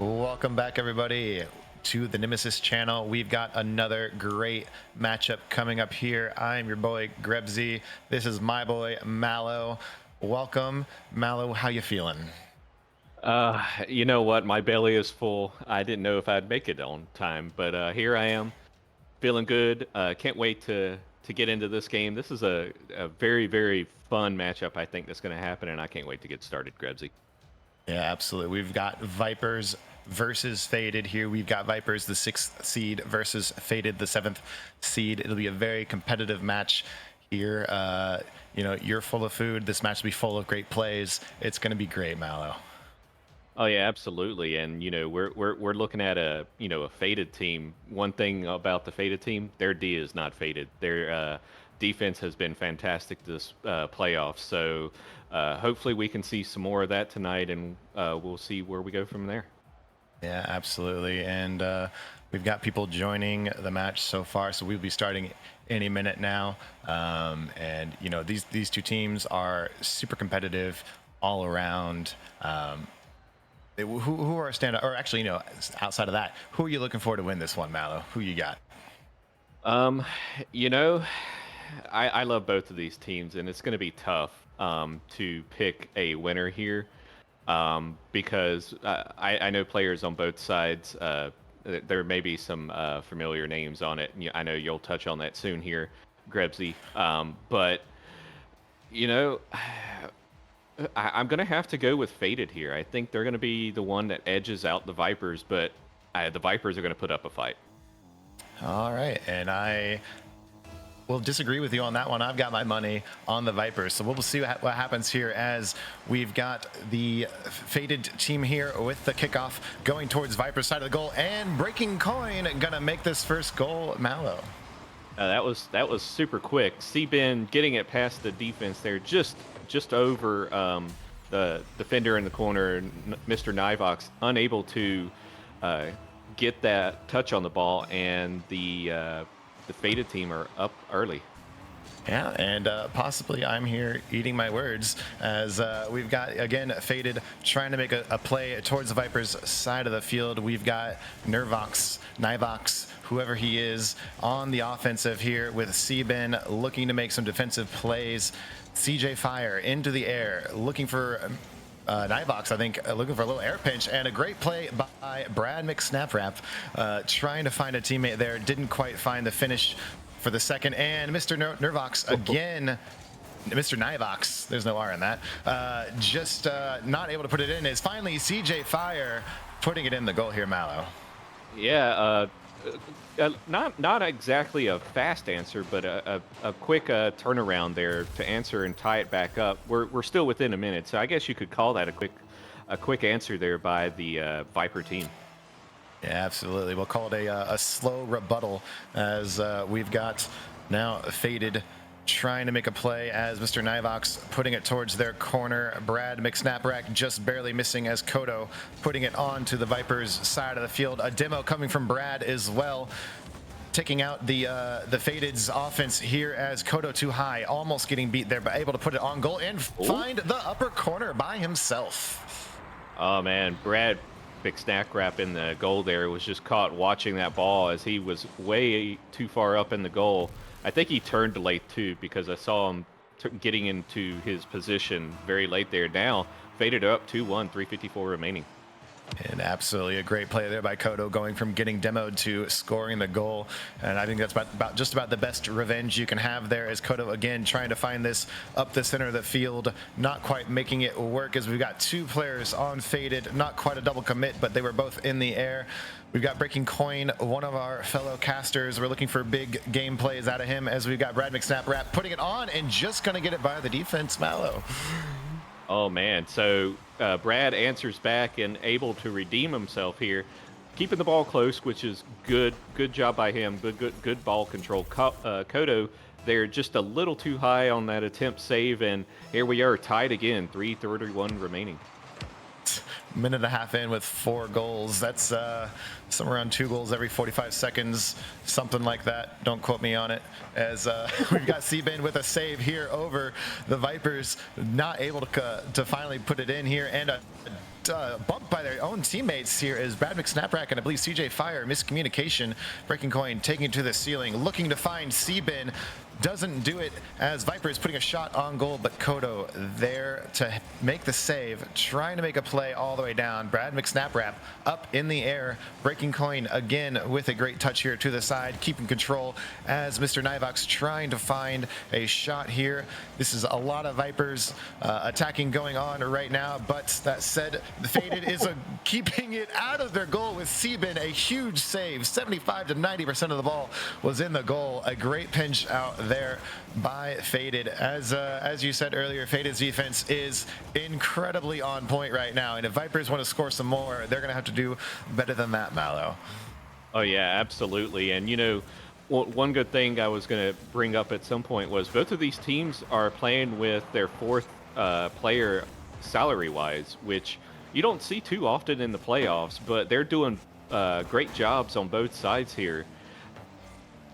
Welcome back, everybody, to the Nemesis channel. We've got another great matchup coming up here. I'm your boy Grebzy. This is my boy Mallow. Welcome, Mallow. How you feeling? You know what? My belly is full. I didn't know if I'd make it on time, but here I am, feeling good. Can't wait to get into this game. This is a very fun matchup. I think that's going to happen, and I can't wait to get started, Grebsy. Yeah, absolutely. We've got Vipers versus Faded here. We've got Vipers, the 6th seed, versus Faded, the 7th seed. It'll be a very competitive match here. You're full of food. This match will be full of great plays. It's going to be great, Mallow. Oh yeah, absolutely. And we're looking at a faded team. One thing about the faded team, their D is not faded. Their defense has been fantastic this playoffs. So hopefully we can see some more of that tonight, and we'll see where we go from there. Yeah, absolutely. And we've got people joining the match so far, so we'll be starting any minute now. And these two teams are super competitive all around. Who are standout? Or actually, outside of that, who are you looking for to win this one, Mallow? Who you got? Um, you know, I love both of these teams, and it's going to be tough to pick a winner here because I know players on both sides. There may be some familiar names on it. I know you'll touch on that soon here, Grebsy. But you know, I'm going to have to go with Faded here. I think they're going to be the one that edges out the Vipers, but the Vipers are going to put up a fight. All right, and I will disagree with you on that one. I've got my money on the Vipers, so we'll see what happens here as we've got the Faded team here with the kickoff going towards Vipers' side of the goal, and breaking coin gonna make this first goal, Mallow. That was super quick. C-Ben getting it past the defense there, just over the defender in the corner. Mr. Nivox unable to get that touch on the ball, and the Faded team are up early. Yeah, and possibly I'm here eating my words as we've got, again, Faded trying to make a play towards the Vipers' side of the field. We've got Nivox, whoever he is, on the offensive here with C-Ben looking to make some defensive plays. CJ Fire into the air, looking for Nivox, I think, looking for a little air pinch, and a great play by Brad McSnaprap, trying to find a teammate there. Didn't quite find the finish for the second, and Mr. Nervox again. Mr. Nivox, there's no R in that, just not able to put it in. Is finally CJ Fire putting it in the goal here, Mallow. Yeah, not exactly a fast answer, but a quick turnaround there to answer and tie it back up. We're still within a minute, so I guess you could call that a quick answer there by the Viper team. Yeah, absolutely. We'll call it a slow rebuttal as we've got now Faded trying to make a play as Mr. Nivox putting it towards their corner. Brad McSnaprack just barely missing as Kodo putting it on to the Vipers' side of the field. A demo coming from Brad as well, taking out the Faded's offense here as Kodo too high, almost getting beat there, but able to put it on goal and find the upper corner by himself. Oh man, Brad McSnaprap in the goal there was just caught watching that ball as he was way too far up in the goal. I think he turned late too because I saw him getting into his position very late there. Now Faded up 2-1, 3:54 remaining. And absolutely a great play there by Kodo, going from getting demoed to scoring the goal. And I think that's just about the best revenge you can have there, as Kodo again trying to find this up the center of the field, not quite making it work as we've got two players on Faded, not quite a double commit, but they were both in the air. We've got Breaking Coin, one of our fellow casters. We're looking for big game plays out of him as we've got Brad McSnaprap putting it on and just going to get it by the defense, Mallow. Oh man, so Brad answers back and able to redeem himself here, keeping the ball close, which is good. Good job by him. Good ball control. Kodo, they're just a little too high on that attempt save, and here we are tied again. 3:31 remaining. Minute and a half in with 4 goals. That's somewhere around 2 goals every 45 seconds, something like that. Don't quote me on it. As we've got C-Ben with a save here over the Vipers, not able to finally put it in here, and a bumped by their own teammates here as Brad McSnaprack and I believe CJ Fire, miscommunication. Breaking Coin taking it to the ceiling, looking to find Seabin. Doesn't do it as Viper is putting a shot on goal, but Kodo there to make the save, trying to make a play all the way down. Brad McSnaprap up in the air. Breaking Coin again with a great touch here to the side, keeping control as Mr. Nivox trying to find a shot here. This is a lot of Vipers attacking going on right now, but that said, the Faded is keeping it out of their goal with Seabin, a huge save. 75 to 90% of the ball was in the goal. A great pinch out there by Faded. As you said earlier, Faded's defense is incredibly on point right now, and if Vipers want to score some more, they're going to have to do better than that, Mallow. Oh yeah, absolutely. And you know, one good thing I was going to bring up at some point was both of these teams are playing with their fourth player salary-wise, which you don't see too often in the playoffs, but they're doing great jobs on both sides here.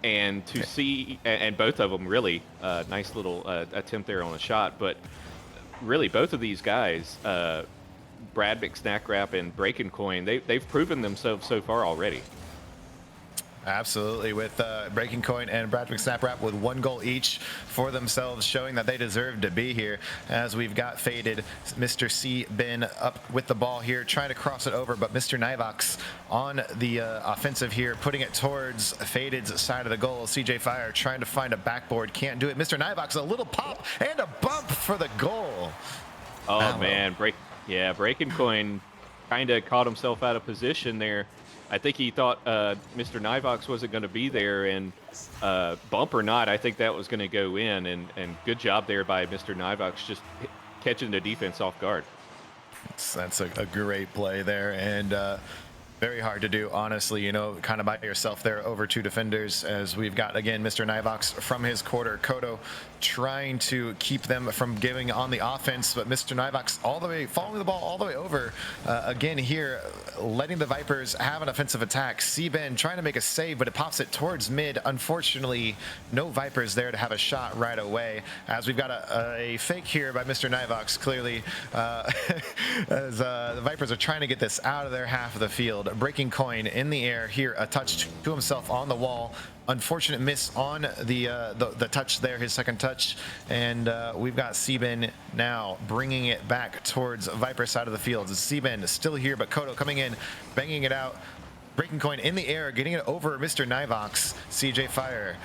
And to see, and both of them really, nice little attempt there on a shot, but really both of these guys, Brad McSnaprap and Breaking Coin, they've proven themselves so far already. Absolutely, with Breaking Coin and Brad McSnaprap with 1 goal each for themselves, showing that they deserve to be here. As we've got Faded, Mr. Seabin up with the ball here, trying to cross it over, but Mr. Nivox on the offensive here, putting it towards Faded's side of the goal. CJ Fire trying to find a backboard, can't do it. Mr. Nivox, a little pop and a bump for the goal. Oh man, Breaking Coin kind of caught himself out of position there. I think he thought Mr. Nivox wasn't going to be there, and bump or not, I think that was going to go in, and good job there by Mr. Nivox just catching the defense off guard. That's a great play there, and very hard to do, honestly, you know, kind of by yourself there over 2 defenders, as we've got, again, Mr. Nivox from his quarter. Kodo trying to keep them from giving on the offense, but Mr. Nivox all the way, following the ball all the way over, again here, letting the Vipers have an offensive attack. Seabin trying to make a save, but it pops it towards mid. Unfortunately, no Vipers there to have a shot right away, as we've got a fake here by Mr. Nivox, clearly, as the Vipers are trying to get this out of their half of the field. Breaking Coin in the air here, a touch to himself on the wall. Unfortunate miss on the touch there, his second touch, and we've got Seabin now bringing it back towards Viper side of the field. Seabin still here, but Kodo coming in, banging it out. Breaking Coin in the air, getting it over Mr. Nivox. CJ Fire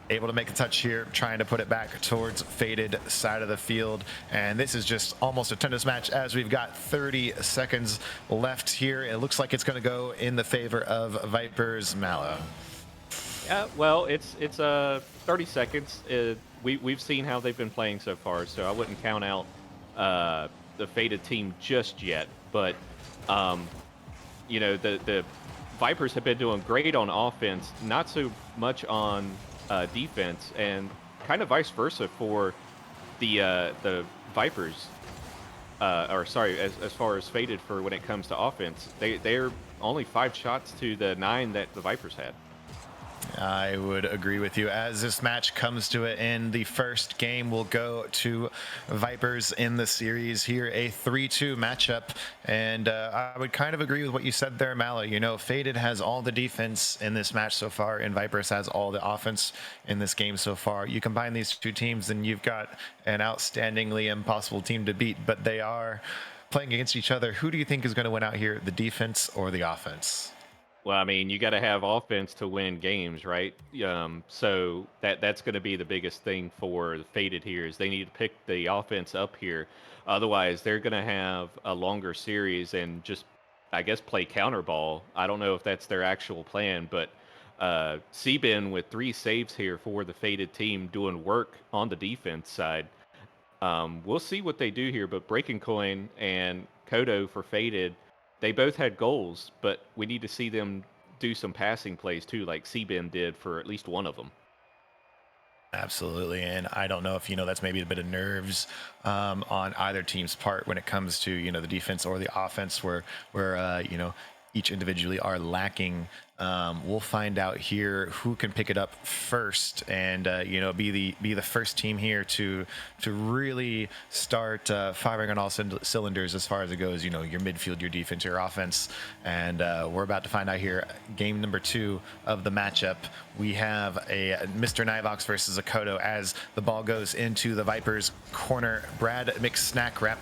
able to make a touch here, trying to put it back towards Faded side of the field. And this is just almost a tennis match, as we've got 30 seconds left here. It looks like it's going to go in the favor of Vipers. Mallow. Yeah, well, it's 30 seconds. We've seen how they've been playing so far, so I wouldn't count out the Faded team just yet. But you know, the Vipers have been doing great on offense, not so much on defense, and kind of vice versa for the Vipers. Or sorry, as far as Faded for when it comes to offense, they're only 5 shots to the 9 that the Vipers had. I would agree with you. As this match comes to an end, the first game will go to Vipers in the series here, a 3-2 matchup. And I would kind of agree with what you said there, Mallow. You know, Faded has all the defense in this match so far, and Vipers has all the offense in this game so far. You combine these 2 teams, and you've got an outstandingly impossible team to beat, but they are playing against each other. Who do you think is going to win out here, the defense or the offense? Well, I mean, you got to have offense to win games, right? So that's going to be the biggest thing for the Faded here is they need to pick the offense up here. Otherwise, they're going to have a longer series and just, I guess, play counter ball. I don't know if that's their actual plan, but Seabin with 3 saves here for the Faded team doing work on the defense side. We'll see what they do here, but Breaking Coin and Kodo for Faded, they both had goals, but we need to see them do some passing plays too, like Seabin did for at least one of them. Absolutely, and I don't know if, you know, that's maybe a bit of nerves on either team's part when it comes to, you know, the defense or the offense, where you know, each individually are lacking We'll find out here who can pick it up first, and be the first team here to really start firing on all cylinders as far as it goes. Your midfield, your defense, your offense, and we're about to find out here. Game number 2 of the matchup. We have a Mr. Nivox versus a Kodo as the ball goes into the Vipers corner. Brad McSnackwrap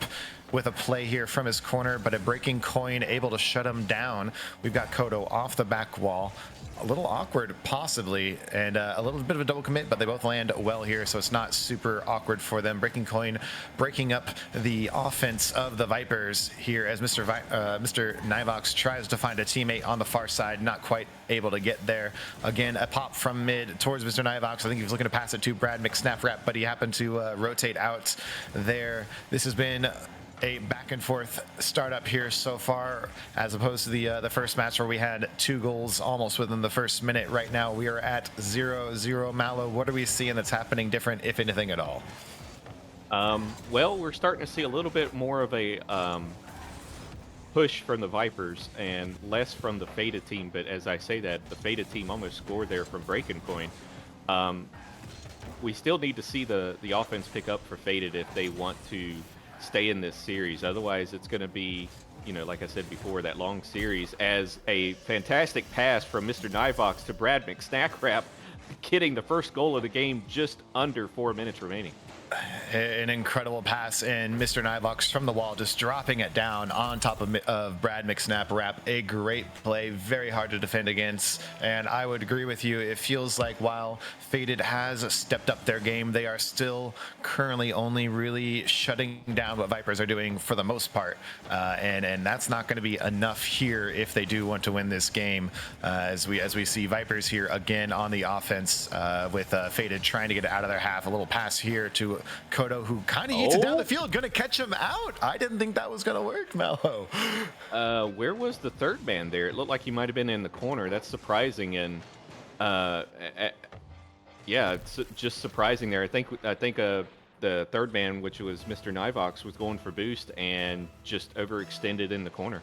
with a play here from his corner, but a breaking coin able to shut him down. We've got Kodo off the back wall. A little awkward, possibly, and a little bit of a double commit, but they both land well here, so it's not super awkward for them. Breaking coin breaking up the offense of the Vipers here as Mr. Nivox tries to find a teammate on the far side, not quite able to get there. Again, a pop from mid towards Mr. Nivox. I think he was looking to pass it to Brad McSnapwrap, but he happened to rotate out there. This has been a back and forth startup here so far, as opposed to the first match where we had 2 goals almost within the first minute. Right now we are at 0-0. Mallow, what are we seeing that's happening different, if anything at all? Well, we're starting to see a little bit more of a push from the Vipers and less from the Faded team. But as I say that, the Faded team almost scored there from breaking coin. We still need to see the offense pick up for Faded if they want to stay in this series. Otherwise, it's going to be, like I said before, that long series. As a fantastic pass from Mr. Nivox to Brad McSnackwrap, getting the first goal of the game just under 4 minutes remaining. An incredible pass, and Mr. Nivox from the wall just dropping it down on top of Brad McSnapwrap. A great play, very hard to defend against, and I would agree with you. It feels like while Faded has stepped up their game, they are still currently only really shutting down what Vipers are doing for the most part, and that's not going to be enough here if they do want to win this game. As we see Vipers here again on the offense with Faded trying to get it out of their half. A little pass here to Kodo, who kind of eats it down the field, gonna catch him out. I didn't think that was gonna work, Mallow. Where was the third man there? It looked like he might have been in the corner. That's surprising, and yeah, it's just surprising there. I think the third man, which was Mr. Nivox, was going for boost and just overextended in the corner.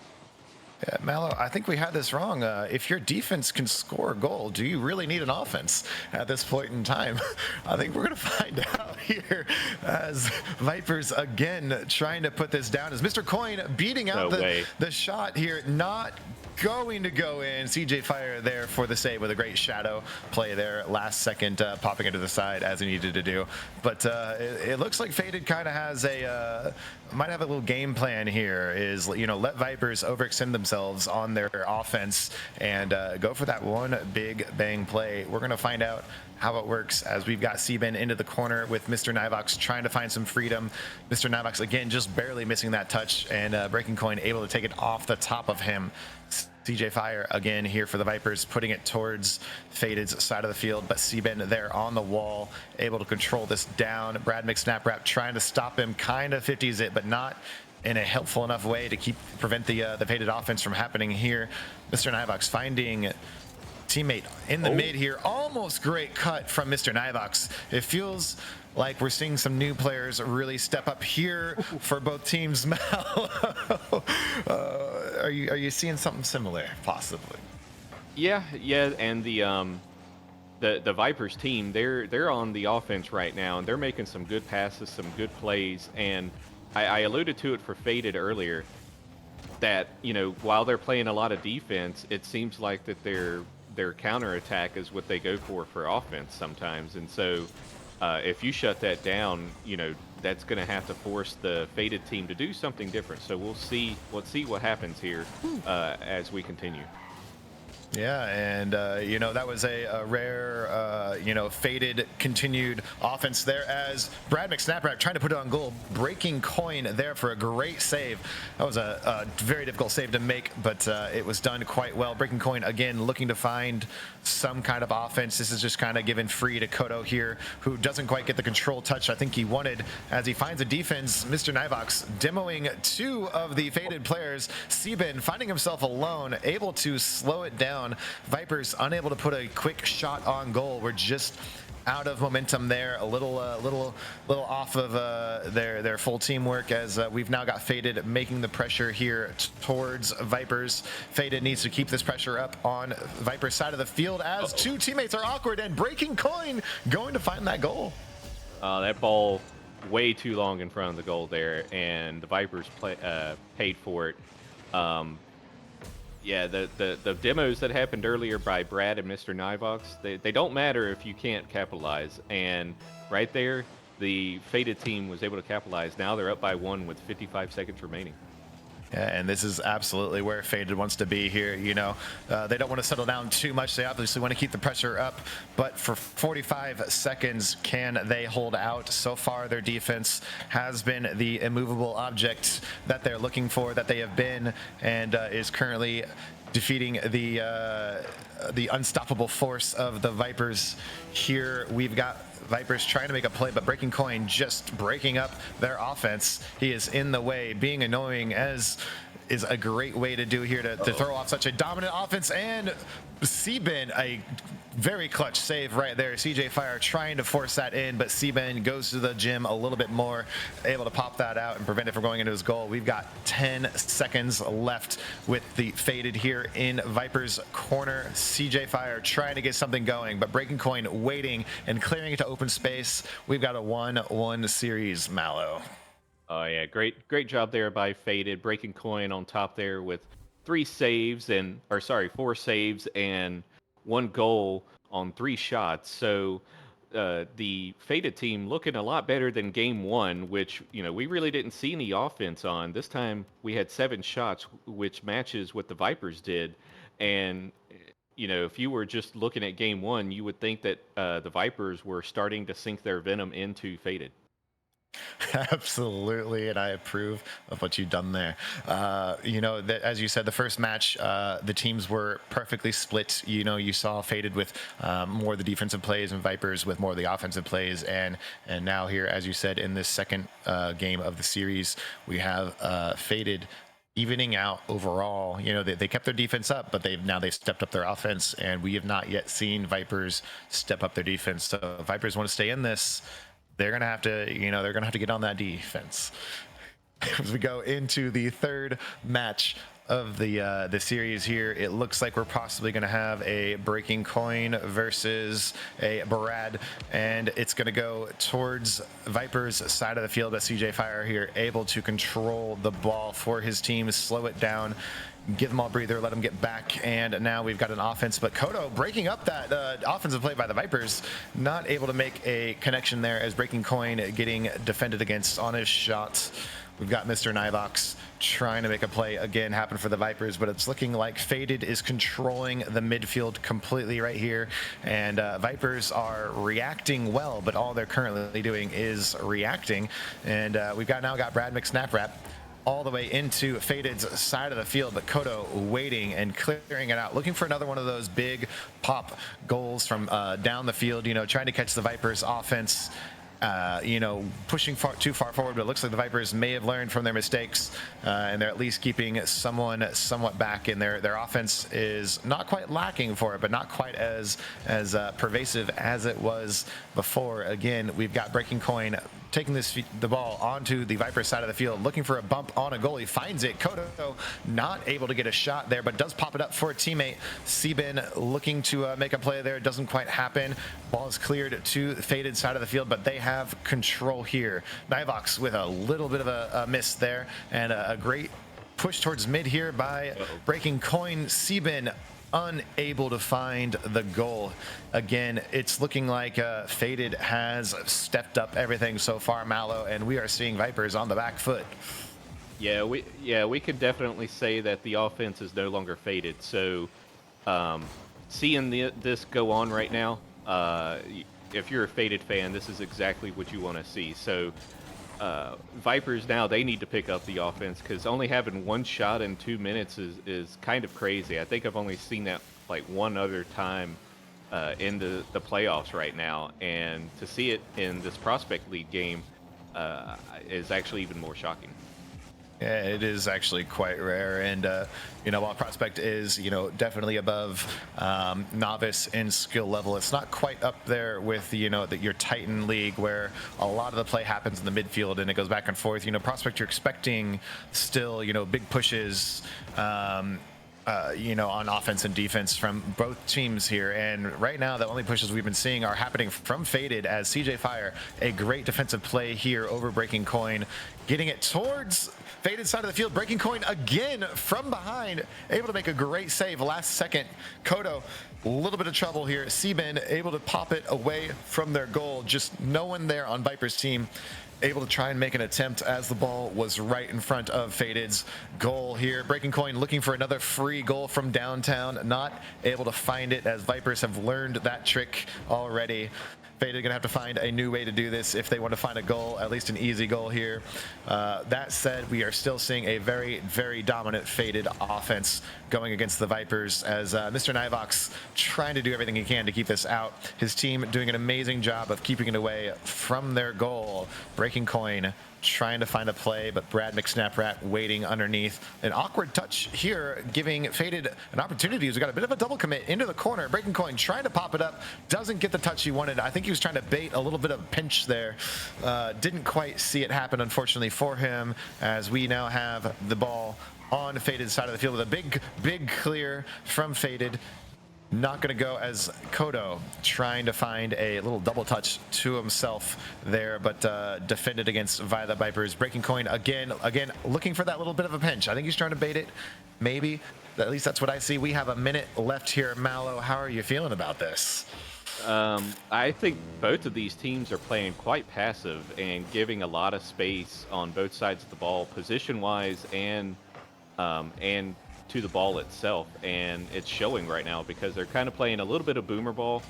Yeah, Mallow, I think we had this wrong. If your defense can score a goal, do you really need an offense at this point in time? I think we're going to find out here as Vipers again trying to put this down. As Mr. Coin beating out the shot here, not going to go in. CJ Fire there for the save with a great shadow play there. Last second popping it to the side as he needed to do. But it looks like Faded kind of has might have a little game plan here, is, let Vipers overextend themselves on their offense and go for that one big bang play. We're going to find out how it works as we've got Seaben into the corner with Mr. Nivox trying to find some freedom. Mr. Nivox again just barely missing that touch, and Breaking Coin able to take it off the top of him. CJ Fire again here for the Vipers, putting it towards Faded's side of the field, but Seaben there on the wall, able to control this down. Brad McSnapwrap trying to stop him, kind of 50s it, but not in a helpful enough way to prevent the Faded offense from happening here. Mr. Nivox finding teammate in the mid here. Almost great cut from Mr. Nivox. It feels like we're seeing some new players really step up here for both teams. Are you seeing something similar, possibly? Yeah, and the Vipers team, they're on the offense right now, and they're making some good passes, some good plays, and I alluded to it for Faded earlier, that while they're playing a lot of defense, it seems like that their counterattack is what they go for offense sometimes, and so if you shut that down, that's going to have to force the Faded team to do something different. So we'll see what happens here as we continue. Yeah, and that was a rare Faded continued offense there, as Brad McSnapwrap trying to put it on goal. Breaking Coin there for a great save. That was a very difficult save to make, but it was done quite well. Breaking Coin again looking to find some kind of offense. This is just kind of given free to Kodo here, who doesn't quite get the control touch I think he wanted, as he finds a defense. Mr. Nivox demoing 2 of the Faded players. Seaben finding himself alone, able to slow it down. Vipers unable to put a quick shot on goal. We're just out of momentum there, a little off of their full teamwork, as we've now got Faded making the pressure here towards Vipers. Faded needs to keep this pressure up on Vipers' side of the field as two teammates are awkward, and Breaking Coin going to find that goal. That ball way too long in front of the goal there, and the Vipers paid for it. Um, yeah, the demos that happened earlier by Brad and Mr. Nivox, they don't matter if you can't capitalize. And right there, the Faded team was able to capitalize. Now they're up by 1 with 55 seconds remaining. Yeah, and this is absolutely where Faded wants to be here. You know, they don't want to settle down too much. They obviously want to keep the pressure up, but for 45 seconds, can they hold out? So far, their defense has been the immovable object that they're looking for, that they have been, and is currently defeating the unstoppable force of the Vipers. Here we've got Vipers trying to make a play, but Breaking Coin just breaking up their offense. He is in the way, being annoying, as is a great way to do here to throw off such a dominant offense. And Seabin, a very clutch save right there. CJ Fire trying to force that in, but Seabin goes to the gym a little bit more, able to pop that out and prevent it from going into his goal. We've got 10 seconds left with the Faded here in Viper's corner. CJ Fire trying to get something going, but Breaking Coin waiting and clearing it to open space. We've got a 1-1 series, Mallow. Oh yeah, great job there by Faded. Breaking Coin on top there with 4 saves and 1 goal on 3 shots. So the Faded team looking a lot better than game 1, which we really didn't see any offense on. This time we had 7 shots, which matches what the Vipers did. And if you were just looking at game 1, you would think that the Vipers were starting to sink their venom into Faded. Absolutely, and I approve of what you've done there. That, as you said, the first match, the teams were perfectly split. You saw Faded with more of the defensive plays and Vipers with more of the offensive plays, and now here, as you said, in this second game of the series, we have Faded evening out overall. They kept their defense up, but they've stepped up their offense, and we have not yet seen Vipers step up their defense. So if Vipers want to stay in this, they're gonna have to get on that defense. As we go into the third match of the series here, it looks like we're possibly going to have a Breaking Coin versus a Barad, and it's going to go towards Viper's side of the field. But CJ Fire here able to control the ball for his team, slow it down, give them all a breather, let them get back, and now we've got an offense. But Kodo breaking up that offensive play by the Vipers, not able to make a connection there, as Breaking Coin getting defended against on his shots. We've got Mr. Nivox trying to make a play again happen for the Vipers, but it's looking like Faded is controlling the midfield completely right here, and Vipers are reacting well, but all they're currently doing is reacting. And we've now got Brad McSnaprap all the way into Faded's side of the field, but Kodo waiting and clearing it out, looking for another one of those big pop goals from down the field, trying to catch the Vipers offense. Pushing too far forward, but it looks like the Vipers may have learned from their mistakes, and they're at least keeping someone somewhat back in there. Their offense is not quite lacking for it, but not quite as pervasive as it was before. Again, we've got Breaking Coin taking the ball onto the Viper side of the field, looking for a bump on a goal. He finds it. Kodo not able to get a shot there, but does pop it up for a teammate. Seabin looking to make a play there. It doesn't quite happen. Ball is cleared to the Faded side of the field, but they have control here. Nivox with a little bit of a miss there, and a great push towards mid here by Breaking Coin. Seabin unable to find the goal. Again, it's looking like Faded has stepped up everything so far, Mallow, and we are seeing Vipers on the back foot. Yeah, we could definitely say that the offense is no longer Faded. So, seeing this go on right now, if you're a Faded fan, this is exactly what you want to see. So, Vipers now, they need to pick up the offense, because only having 1 shot in 2 minutes is kind of crazy. I think I've only seen that like one other time in the playoffs right now, and to see it in this Prospect League game is actually even more shocking. Yeah, it is actually quite rare, and while Prospect is definitely above Novice in skill level, it's not quite up there with your Titan League, where a lot of the play happens in the midfield and it goes back and forth. Prospect, you're expecting still big pushes. On offense and defense from both teams here. And right now, the only pushes we've been seeing are happening from Faded, as CJ Fire, a great defensive play here over Breaking Coin, getting it towards Faded side of the field. Breaking Coin again from behind, able to make a great save last second. Kodo, a little bit of trouble here. Seaben able to pop it away from their goal. Just no one there on Viper's team able to try and make an attempt, as the ball was right in front of Faded's goal here. Breaking Coin looking for another free goal from downtown, not able to find it, as Vipers have learned that trick already. Faded gonna have to find a new way to do this if they want to find a goal, at least an easy goal here. That said, we are still seeing a very, very dominant Faded offense going against the Vipers, as Mr. Nivox trying to do everything he can to keep this out. His team doing an amazing job of keeping it away from their goal. Breaking Coin trying to find a play, but Brad McSnaprat waiting underneath. An awkward touch here, giving Faded an opportunity. He's got a bit of a double commit into the corner. Breaking Coin trying to pop it up, doesn't get the touch he wanted. I think he was trying to bait a little bit of a pinch there. Didn't quite see it happen, unfortunately for him, as we now have the ball on Faded's side of the field with a big clear from Faded. Not going to go, as Kodo trying to find a little double touch to himself there, but defended against via the Vipers. Breaking Coin again looking for that little bit of a pinch. I think he's trying to bait it, maybe. At least that's what I see. We have a minute left here. Mallow, how are you feeling about this? I think both of these teams are playing quite passive and giving a lot of space on both sides of the ball, position-wise and to the ball itself, and it's showing right now because they're kind of playing a little bit of boomer ball,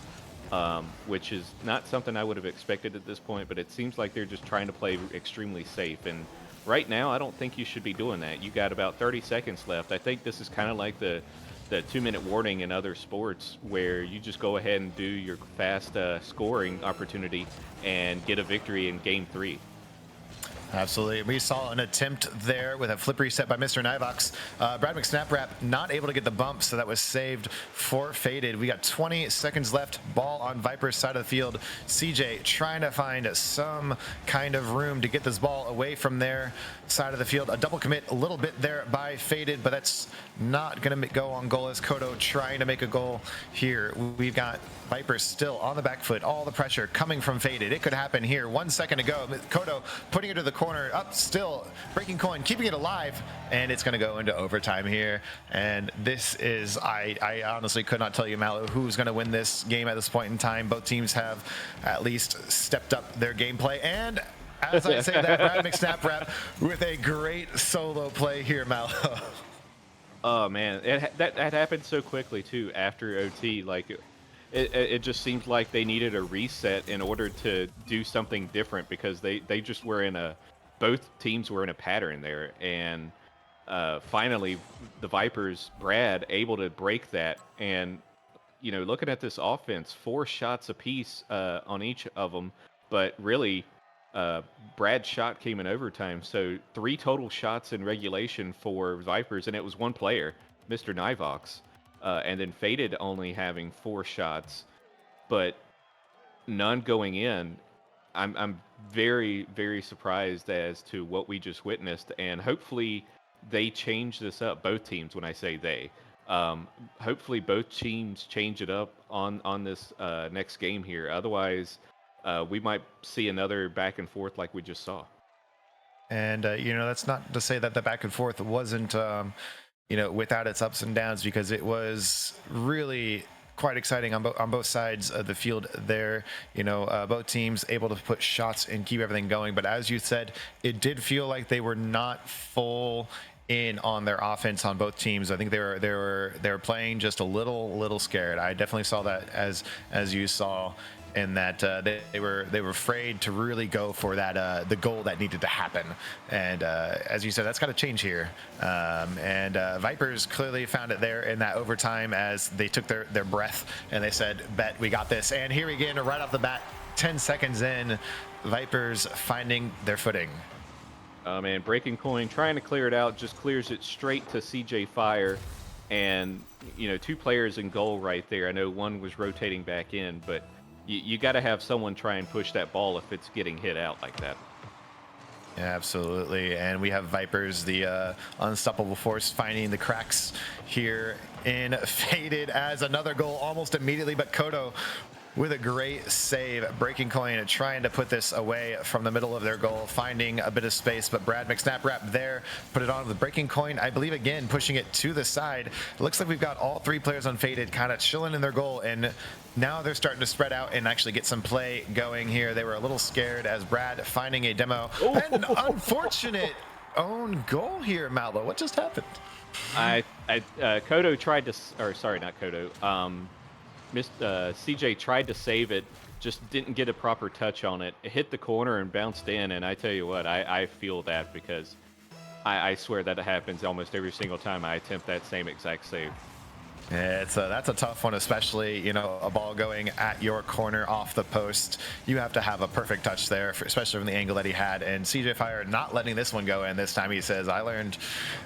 which is not something I would have expected at this point, but it seems like they're just trying to play extremely safe. And right now, I don't think you should be doing that. You got about 30 seconds left. I think this is kind of like the 2-minute warning in other sports, where you just go ahead and do your fast scoring opportunity and get a victory in game 3. Absolutely. We saw an attempt there with a flip reset by Mr. Nivox. Brad McSnaprat not able to get the bump, so that was saved for Faded. We got 20 seconds left. Ball on Viper's side of the field. CJ trying to find some kind of room to get this ball away from their side of the field. A double commit a little bit there by Faded, but that's not going to go on goal, as Kodo trying to make a goal here. We've got Vipers still on the back foot. All the pressure coming from Faded. It could happen here. 1 second to go. Kodo putting it to the corner, up still. Breaking Coin keeping it alive, and it's going to go into overtime here. And this is, I honestly could not tell you, Mallow, who's going to win this game at this point in time. Both teams have at least stepped up their gameplay, and as I say that, Brad McSnaprat with a great solo play here, Mallow. Oh man, that happened so quickly too after OT. Like it just seems like they needed a reset in order to do something different, because they just were in both teams were in a pattern there, and finally the Vipers, Brad, able to break that. And looking at this offense, 4 shots apiece on each of them, but really Brad's shot came in overtime, so 3 total shots in regulation for Vipers, and it was 1 player, Mr. Nivox, and then Faded only having 4 shots, but none going in. I'm very, very surprised as to what we just witnessed, and hopefully they change this up. Both teams, when I say they, hopefully both teams change it up on this next game here. Otherwise, we might see another back and forth like we just saw. And that's not to say that the back and forth wasn't without its ups and downs, because it was really quite exciting on both sides of the field there. Both teams able to put shots and keep everything going. But as you said, it did feel like they were not full in on their offense on both teams. I think they were playing just a little scared. I definitely saw that as you saw, in that they were afraid to really go for that the goal that needed to happen. And as you said, that's got to change here. And Vipers clearly found it there in that overtime, as they took their breath and they said, bet, we got this. And here again, right off the bat, 10 seconds in, Vipers finding their footing. Oh man, Breaking Coin trying to clear it out, just clears it straight to CJ Fire. And, two players in goal right there. I know one was rotating back in, but you got to have someone try and push that ball if it's getting hit out like that. Yeah, absolutely. And we have Vipers, the unstoppable force, finding the cracks here in Faded as another goal almost immediately. But Kodo with a great save, Breaking Coin trying to put this away from the middle of their goal, finding a bit of space, but Brad McSnapRap there, put it on with Breaking Coin, I believe again, pushing it to the side. It looks like we've got all three players on Faded kind of chilling in their goal, and now they're starting to spread out and actually get some play going here. They were a little scared as Brad finding a demo. An unfortunate own goal here, Mallow. What just happened? Kodo tried to, or sorry, not Kodo. CJ tried to save it, just didn't get a proper touch on it. It hit the corner and bounced in, and I tell you what, I feel that because I swear that it happens almost every single time I attempt that same exact save. Yeah, that's a tough one, especially, a ball going at your corner off the post. You have to have a perfect touch there, especially from the angle that he had. And CJ Fire not letting this one go in this time. He says, I learned.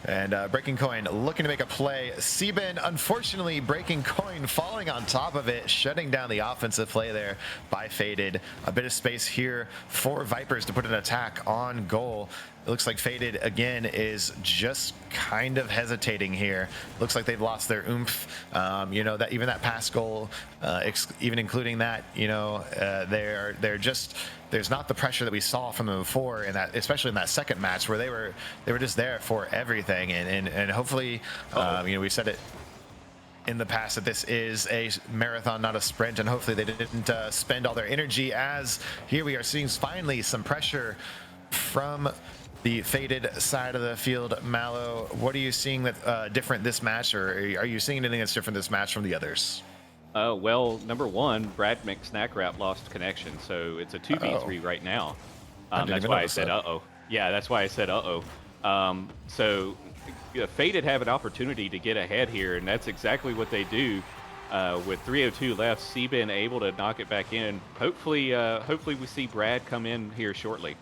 And Breaking Coin looking to make a play. Seaben, unfortunately, Breaking Coin falling on top of it, shutting down the offensive play there by Faded. A bit of space here for Vipers to put an attack on goal. It looks like Faded again is just kind of hesitating here. Looks like they've lost their oomph. That even that pass goal, even including that, they're just, there's not the pressure that we saw from them before in that, especially in that second match where they were just there for everything. And hopefully, we said it in the past that this is a marathon, not a sprint, and hopefully they didn't spend all their energy, as here we are seeing finally some pressure from the Faded side of the field. Mallow, what are you seeing that different this match, or are you seeing anything that's different this match from the others? Well, number one, Brad McSnackrap lost connection, so it's a 2v3 right now. That's why I said uh-oh. Yeah, that's why I said uh-oh. So Faded have an opportunity to get ahead here, and that's exactly what they do. With 3:02 left, Seaben able to knock it back in. Hopefully we see Brad come in here shortly.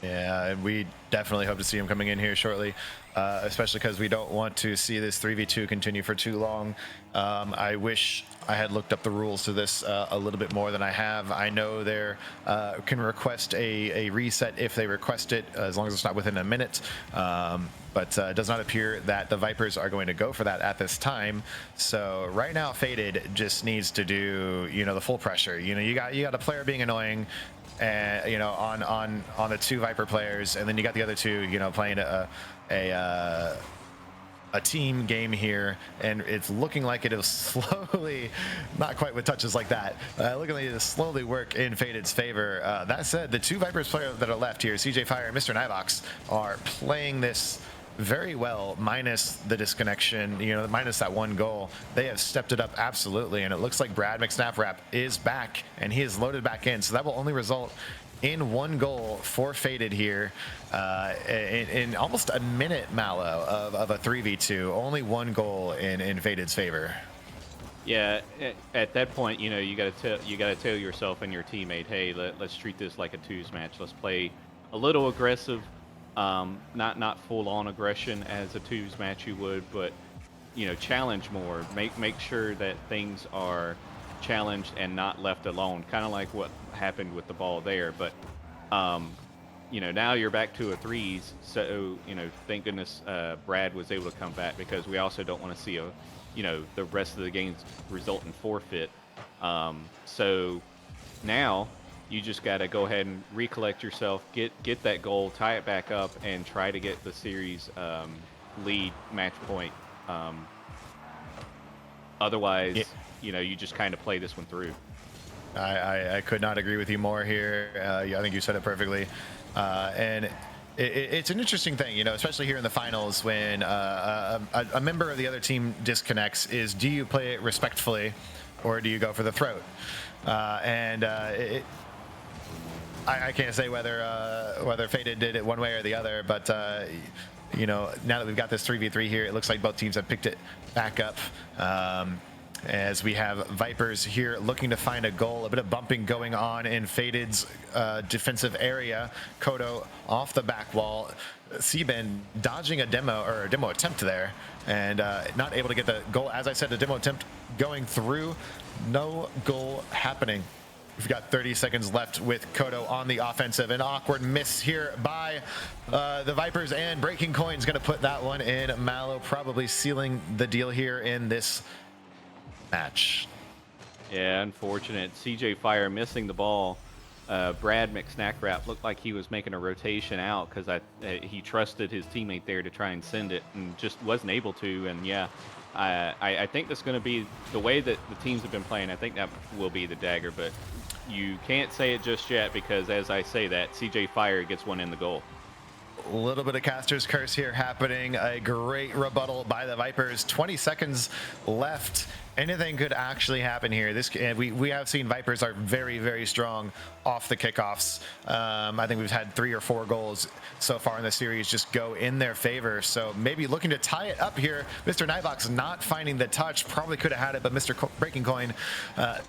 Yeah, and we definitely hope to see him coming in here shortly, especially because we don't want to see this 3v2 continue for too long. I wish I had looked up the rules to this a little bit more than I have. I know there can request a reset if they request it, as long as it's not within a minute. But it does not appear that the Vipers are going to go for that at this time. So right now, Faded just needs to do, the full pressure. You got a player being annoying, on the two Viper players, and then you got the other two, playing a team game here, and it's looking like it is slowly, not quite with touches like that, looking like it is slowly work in Faded's favor. That said, the two Vipers players that are left here, CJ Fire and Mr. Nivox, are playing this very well, minus the disconnection, minus that one goal. They have stepped it up absolutely, and it looks like Brad McSnapRap is back, and he is loaded back in, so that will only result in one goal for Faded here in almost a minute, Mallow, of a 3v2. Only one goal in Faded's favor. Yeah, at that point, you got to tell yourself and your teammate, hey, let's treat this like a twos match. Let's play a little aggressive. Not full on aggression as a twos match you would, but challenge more. Make sure that things are challenged and not left alone. Kind of like what happened with the ball there. But now you're back to a threes. So thank goodness Brad was able to come back, because we also don't want to see the rest of the games result in forfeit. So now you just got to go ahead and recollect yourself, get that goal, tie it back up, and try to get the series lead match point. Otherwise, you just kind of play this one through. I could not agree with you more here. I think you said it perfectly. And it's an interesting thing, especially here in the finals when a member of the other team disconnects, is do you play it respectfully or do you go for the throat? I can't say whether Faded did it one way or the other, but now that we've got this 3v3 here, it looks like both teams have picked it back up. as we have Vipers here looking to find a goal. A bit of bumping going on in Faded's defensive area. Kodo off the back wall. Seaben dodging a demo attempt there, and not able to get the goal. As I said, the demo attempt going through, no goal happening. We've got 30 seconds left with Kodo on the offensive. An awkward miss here by the Vipers, and Breaking Coin's going to put that one in. Mallow probably sealing the deal here in this match. Yeah, unfortunate. CJ Fire missing the ball. Brad McSnackwrap looked like he was making a rotation out because he trusted his teammate there to try and send it and just wasn't able to. And yeah, I think that's going to be the way that the teams have been playing. I think that will be the dagger, but you can't say it just yet because as I say that, CJ Fire gets one in the goal. A little bit of caster's curse here happening. A great rebuttal by the Vipers. 20 seconds left. Anything could actually happen here. We have seen Vipers are very, very strong off the kickoffs. I think we've had 3 or 4 goals so far in the series just go in their favor. So maybe looking to tie it up here. Mr. Nightbox not finding the touch. Probably could have had it, but Mr. Breaking Coin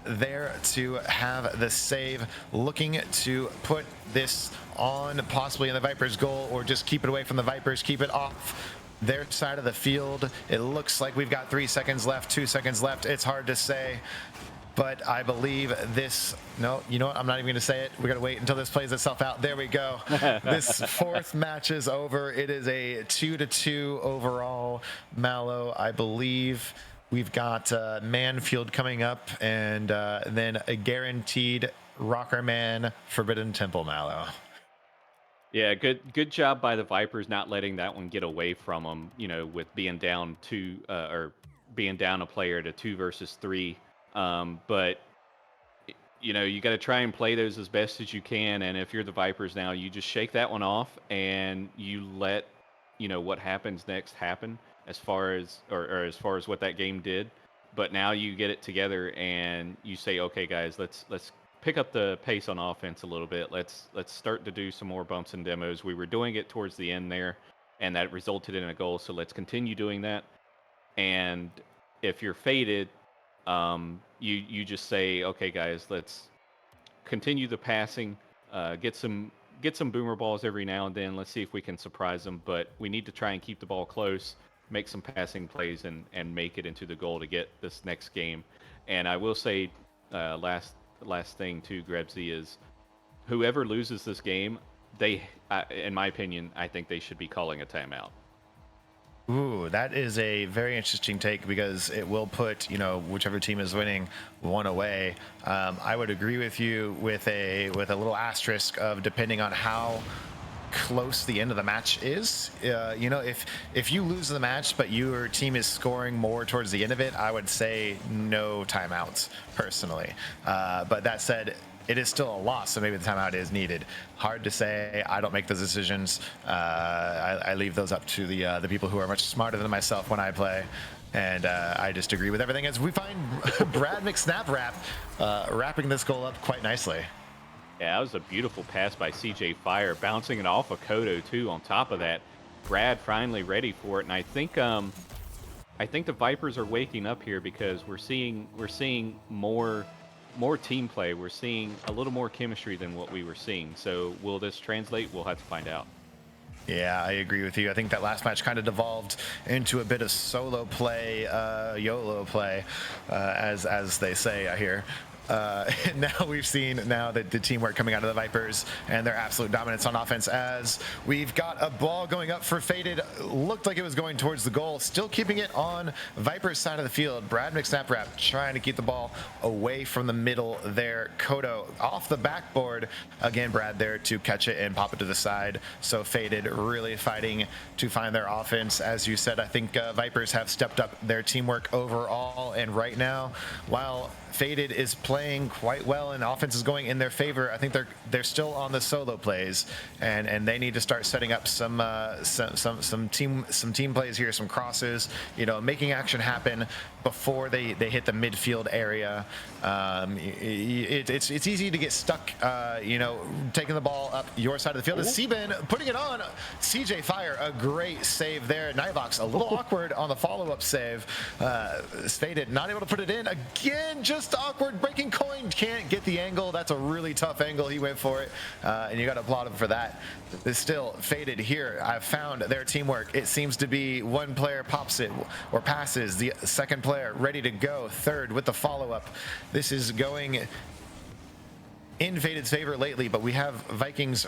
there to have the save. Looking to put this on possibly in the Vipers' goal, or just keep it away from the Vipers, keep it off their side of the field. It looks like we've got 3 seconds left, 2 seconds left. It's hard to say, but I believe this. No, you know what? I'm not even going to say it. We're going to wait until this plays itself out. There we go. This 4th match is over. It is a 2-2 overall. Mallow, I believe we've got Manfield coming up, and then a guaranteed Rocker Man Forbidden Temple. Mallow. Yeah, good job by the Vipers not letting that one get away from them, you know, with being down or being down a player to 2 versus 3. But, you know, you got to try and play those as best as you can. And if you're the Vipers now, you just shake that one off and you let, you know, what happens next happen as far as, or as far as what that game did. But now you get it together and you say, okay, guys, let's pick up the pace on offense a little bit. Let's start to do some more bumps and demos. We were doing it towards the end there, and that resulted in a goal. So let's continue doing that. And if you're faded, you just say, okay, guys, let's continue the passing. Get some boomer balls every now and then. Let's see if we can surprise them. But we need to try and keep the ball close, make some passing plays, and make it into the goal to get this next game. And I will say, last thing too, Grebsy, is whoever loses this game, in my opinion, I think they should be calling a timeout. Ooh, that is a very interesting take because it will put, you know, whichever team is winning one away. I would agree with you with a little asterisk of depending on how close the end of the match is. You know, if you lose the match but your team is scoring more towards the end of it, I would say no timeouts personally. But that said, it is still a loss, so maybe the timeout is needed. Hard to say. I don't make those decisions. I leave those up to the people who are much smarter than myself when I play. And I just agree with everything as we find Brad McSnapwrap wrapping this goal up quite nicely. Yeah, that was a beautiful pass by CJ Fire, bouncing it off of Kodo too. On top of that, Brad finally ready for it, and I think the Vipers are waking up here because we're seeing more team play. We're seeing a little more chemistry than what we were seeing. So will this translate? We'll have to find out. Yeah, I agree with you. I think that last match kind of devolved into a bit of solo play, YOLO play, as they say, I hear. And now we've seen that the teamwork coming out of the Vipers and their absolute dominance on offense, as we've got a ball going up for Faded. Looked like it was going towards the goal, still keeping it on Vipers side of the field. Brad McSnapwrap trying to keep the ball away from the middle there. Kodo off the backboard again. Brad there to catch it and pop it to the side. So Faded really fighting to find their offense. As you said, I think Vipers have stepped up their teamwork overall, and right now, while Faded is playing quite well and offense is going in their favor. I think they're still on the solo plays, and they need to start setting up some team plays here, some crosses, you know, making action happen before they hit the midfield area. It's easy to get stuck, you know, taking the ball up your side of the field. As Seaben putting it on CJ Fire, a great save there. Nivox a little awkward on the follow-up save. Faded not able to put it in again, just awkward. Breaking Coin can't get the angle. That's a really tough angle. He went for it, and you got to applaud him for that. It's still Faded here. I've found their teamwork. It seems to be one player pops it or passes, the second player ready to go, third with the follow-up. This is going in Faded's favor lately, but we have Vipers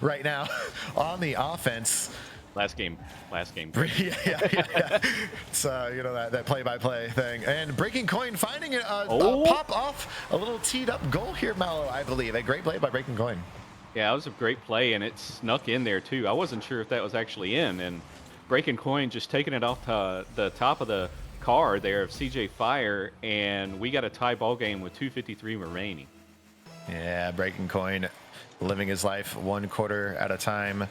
right now on the offense. Last game. yeah. It's you know, that play-by-play thing. And Breaking Coin finding a pop off, a little teed up goal here, Mallow, I believe. A great play by Breaking Coin. Yeah, that was a great play, and it snuck in there too. I wasn't sure if that was actually in, and Breaking Coin just taking it off the top of the car there of CJ Fire, and we got a tie ball game with 2:53 remaining. Yeah, Breaking Coin living his life 1 quarter at a time.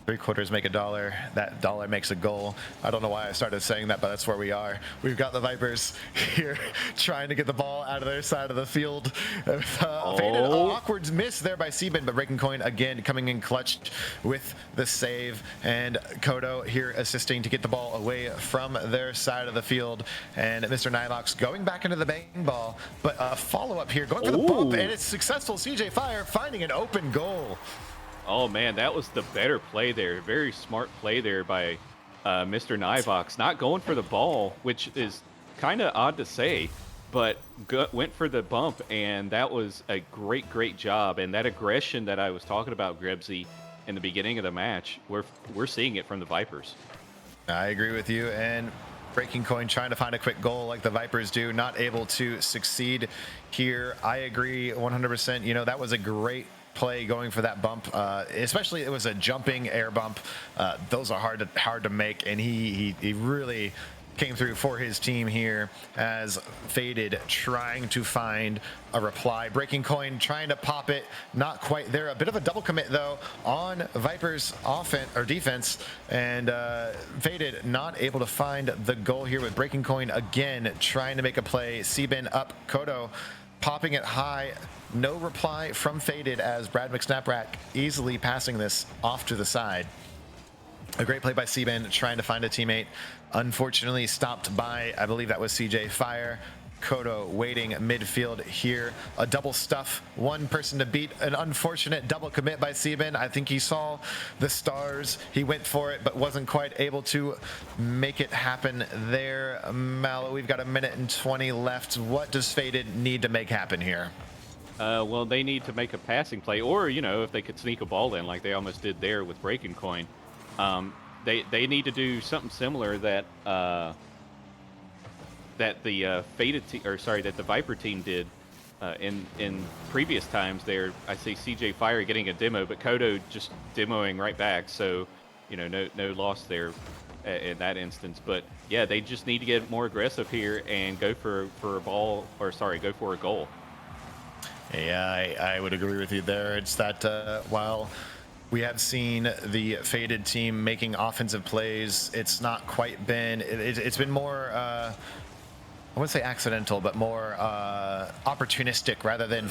3 quarters make a dollar. That dollar makes a goal. I don't know why I started saying that, but that's where we are. We've got the Vipers here trying to get the ball out of their side of the field. Faded awkward miss there by Seaben, but Breaking Coin again coming in clutch with the save. And Kodo here assisting to get the ball away from their side of the field. And Mr. Nilox going back into the bang ball, but a follow-up here, going for the bump, and it's successful. CJ Fire finding an open goal. Oh man, that was the better play there. Very smart play there by Mr. Nivox. Not going for the ball, which is kind of odd to say, but went for the bump, and that was a great job. And that aggression that I was talking about, Grebsy, in the beginning of the match, we're seeing it from the Vipers. I agree with you. And Breaking Coin trying to find a quick goal like the Vipers do, not able to succeed here. I agree 100%. You know, that was a great play going for that bump, especially it was a jumping air bump. Those are hard to make, and he really came through for his team here as Faded trying to find a reply. Breaking Coin trying to pop it, not quite there. A bit of a double commit though on Vipers offense or defense, and Faded not able to find the goal here with Breaking Coin again trying to make a play. Seaben up, Kodo popping it high. No reply from Faded as Brad McSnaprack easily passing this off to the side. A great play by Seaben trying to find a teammate. Unfortunately stopped by, I believe that was CJ Fire. Kodo waiting midfield here. A double stuff, one person to beat. An unfortunate double commit by Seaben. I think he saw the stars. He went for it, but wasn't quite able to make it happen there. Mallow, we've got 1:20 left. What does Faded need to make happen here? Well, they need to make a passing play, or, you know, if they could sneak a ball in like they almost did there with Breaking Coin, they need to do something similar that that the that the Viper team did in previous times. There, I see CJ Fire getting a demo, but Kodo just demoing right back. So, you know, no loss there in that instance. But yeah, they just need to get more aggressive here and go for a ball, or sorry, go for a goal. Yeah, I would agree with you there. It's that while we have seen the Faded team making offensive plays, it's not quite been, it's been more, I wouldn't say accidental, but more opportunistic rather than,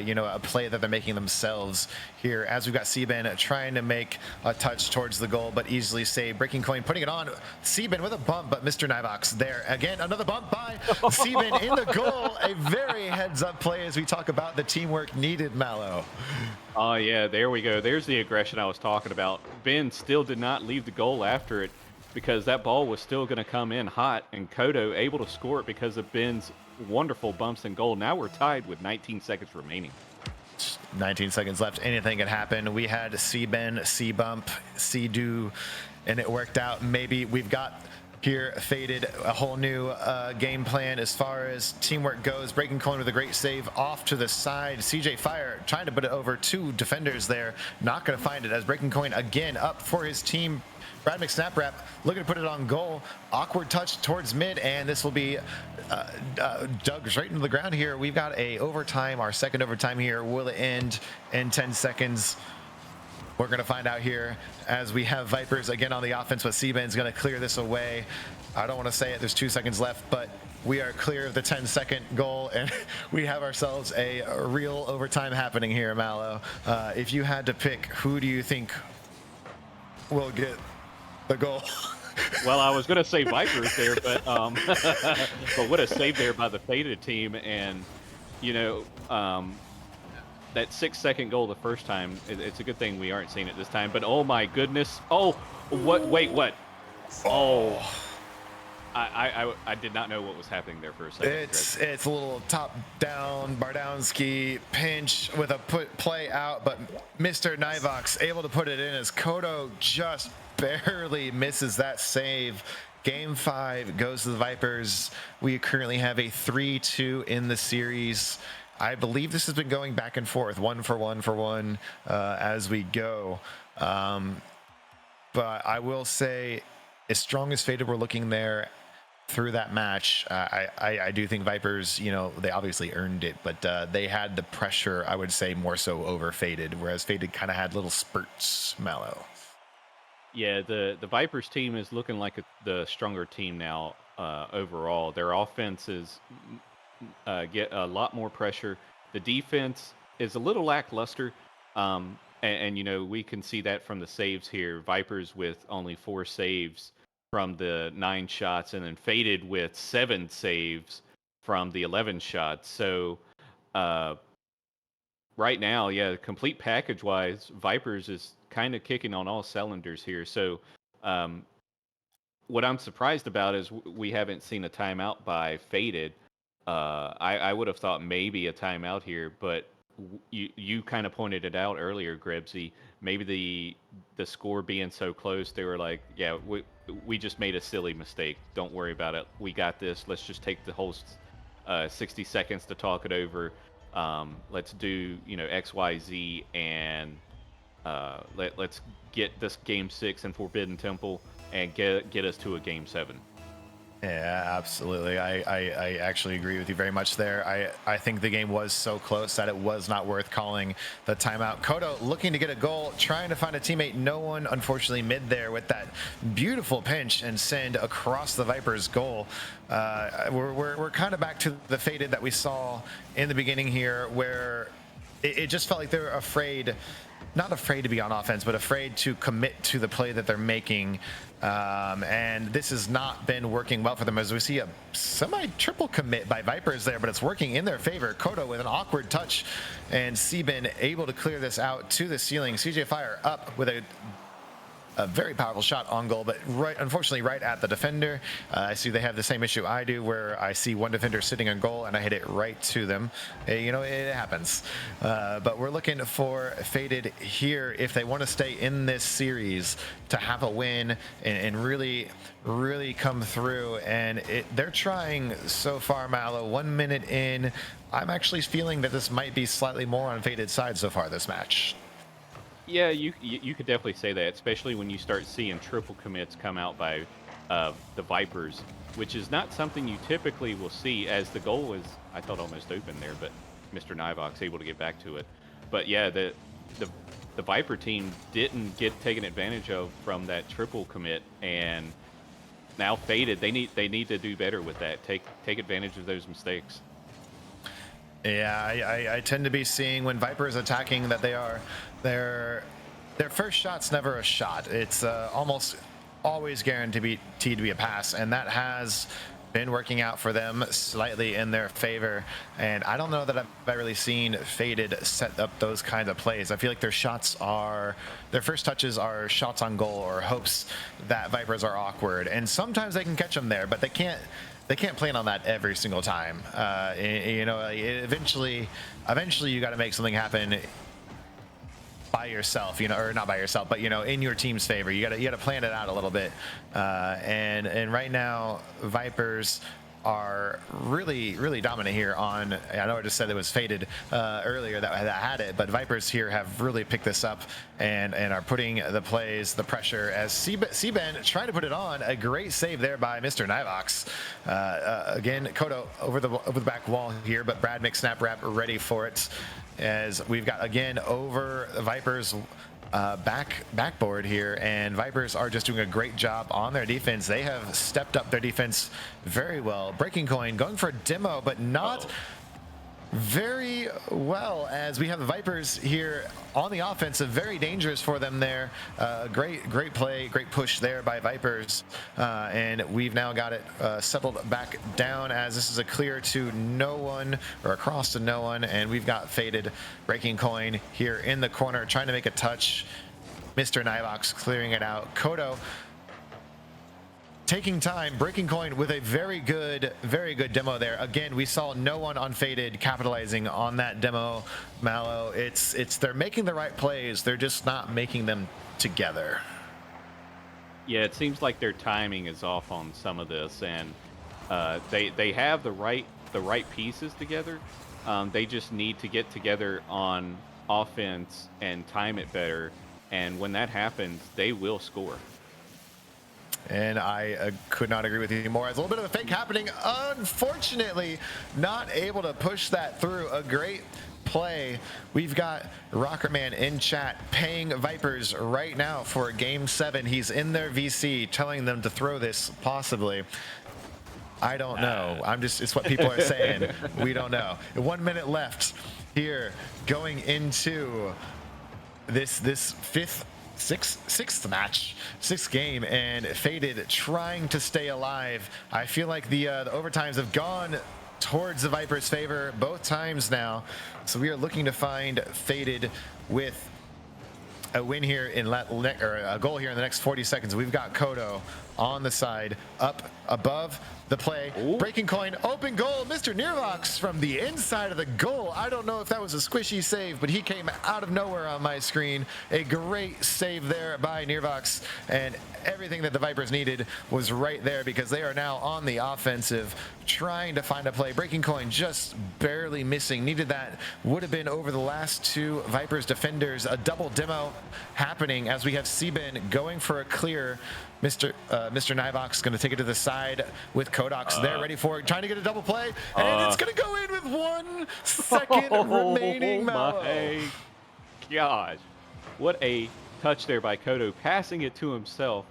you know, a play that they're making themselves here. As we've got Seaben trying to make a touch towards the goal, but easily saved. Breaking Coin putting it on. Seaben with a bump, but Mr. Nivox there. Again, another bump by Seaben in the goal. A very heads-up play as we talk about the teamwork needed, Mallow. Oh, yeah, there we go. There's the aggression I was talking about. Ben still did not leave the goal after it, because that ball was still going to come in hot, and Kodo able to score it because of Ben's wonderful bumps and goal. Now we're tied with 19 seconds remaining. 19 seconds left. Anything can happen. We had C-Ben, C-Bump, C-Do, and it worked out. Maybe we've got here. Faded a whole new game plan as far as teamwork goes. Breaking Coin with a great save off to the side. CJ Fire trying to put it over 2 defenders there. Not going to find it as Breaking Coin again up for his team. Brad McSnaprap looking to put it on goal. Awkward touch towards mid, and this will be dug straight into the ground here. We've got a overtime, our second overtime here. Will it end in 10 seconds? We're going to find out here as we have Vipers again on the offense, but Seaben's going to clear this away. I don't want to say it. There's 2 seconds left, but we are clear of the 10-second goal, and we have ourselves a real overtime happening here, Mallow. If you had to pick, who do you think will get the goal? Well, I was going to say Vipers there, but but what a save there by the Faded team. And, you know, that 6-second goal the first time, it's a good thing we aren't seeing it this time. But, oh, my goodness. Oh, what? Wait, what? Oh. I did not know what was happening there for a second. It's a little top-down Bardowski pinch with a play out, but Mr. Nivox able to put it in as Kodo just barely misses that save. Game 5 goes to the Vipers. We currently have a 3-2 in the series. I believe this has been going back and forth, 1 for 1 for 1 as we go. But I will say, as strong as Faded were looking there through that match, I do think Vipers, you know, they obviously earned it, but they had the pressure, I would say, more so over Faded, whereas Faded kind of had little spurts, Mallow. Yeah, the Vipers team is looking like the stronger team now overall. Their offenses get a lot more pressure. The defense is a little lackluster, and you know, we can see that from the saves here. Vipers with only 4 saves from the 9 shots, and then Faded with 7 saves from the 11 shots. So right now, yeah, complete package wise, Vipers is kind of kicking on all cylinders here. So what I'm surprised about is we haven't seen a timeout by Faded. I would have thought maybe a timeout here, but you kind of pointed it out earlier, Grebsy. Maybe the score being so close, they were like, yeah, we just made a silly mistake. Don't worry about it. We got this. Let's just take the whole 60 seconds to talk it over. Let's do, you know, X, Y, Z, and let's get this game 6 in Forbidden Temple and get us to a game 7. Yeah, absolutely. I actually agree with you very much there. I think the game was so close that it was not worth calling the timeout. Kodo looking to get a goal, trying to find a teammate. No one, unfortunately, mid there with that beautiful pinch and send across the Vipers' goal. We're kind of back to the Faded that we saw in the beginning here, where it just felt like they were afraid, not afraid to be on offense, but afraid to commit to the play that they're making. And this has not been working well for them, as we see a semi-triple commit by Vipers there, but it's working in their favor. Kodo with an awkward touch, and Seabin able to clear this out to the ceiling. CJ Fire up with a very powerful shot on goal, but unfortunately right at the defender. I see they have the same issue I do, where I see one defender sitting on goal and I hit it right to them. You know, it happens. But we're looking for Faded here, if they want to stay in this series, to have a win and really come through. And they're trying so far, Mallow. 1 minute in, I'm actually feeling that this might be slightly more on Faded's side so far this match. Yeah, you could definitely say that, especially when you start seeing triple commits come out by the Vipers, which is not something you typically will see, as the goal was, I thought, almost open there, but Mr. Nivox able to get back to it. But yeah, the Viper team didn't get taken advantage of from that triple commit, and now Faded, they need to do better with that. Take advantage of those mistakes. Yeah, I tend to be seeing when Viper is attacking that their first shot's never a shot. It's almost always guaranteed to be a pass, and that has been working out for them slightly in their favor. And I don't know that I've really seen Faded set up those kinds of plays. I feel like their first touches are shots on goal or hopes that Vipers are awkward, and sometimes they can catch them there, but they can't plan on that every single time. You know, eventually you got to make something happen. by yourself, or not by yourself, but in your team's favor. You gotta plan it out a little bit. And right now, Vipers are really dominant here on. I know I just said it was Faded earlier that had it, but Vipers here have really picked this up and are putting the pressure as Seaben trying to put it on. A great save there by Mr. Nivox. Again, Kodo over the back wall here, but Brad makes snap wrap ready for it, as we've got again over Vipers backboard here, and Vipers are just doing a great job on their defense. They have stepped up their defense very well. Breaking Coin going for a demo, but not very well, as we have the Vipers here on the offensive. Very dangerous for them there. Great play, great push there by Vipers, and we've now got it settled back down, as this is a clear to no one, or across to no one, and we've got Faded Breaking Coin here in the corner trying to make a touch. Mr. Nivox clearing it out. Kodo taking time, Breaking Coin with a very good demo there. Again, we saw no one on Faded capitalizing on that demo, Mallow. It's they're making the right plays, they're just not making them together. Yeah, it seems like their timing is off on some of this, and they have the right pieces together. They just need to get together on offense and time it better, and when that happens, they will score. And I could not agree with you more. As a little bit of a fake happening, unfortunately, not able to push that through. A great play. We've got Rockerman in chat paying Vipers right now for Game 7. He's in their VC telling them to throw this, possibly. I don't know. It's what people are saying. We don't know. 1 minute left here, going into this sixth game, and Faded trying to stay alive. I feel like the overtimes have gone towards the Vipers' favor both times now, so we are looking to find Faded with a win here or a goal here in the next 40 seconds. We've got Kodo on the side, up above the play. Ooh. Breaking Coin, open goal. Mr. Nearvox from the inside of the goal. I don't know if that was a squishy save, but he came out of nowhere on my screen. A great save there by Nearvox, and everything that the Vipers needed was right there, because they are now on the offensive, trying to find a play. Breaking Coin just barely missing. Needed that. Would have been over the last two Vipers defenders. A double demo happening as we have Seaben going for a clear. Mr. Nivox going to take it to the side with Kodox there, ready for it, trying to get a double play, and it's going to go in with 1 second remaining. My gosh, what a touch there by Kodo, passing it to himself,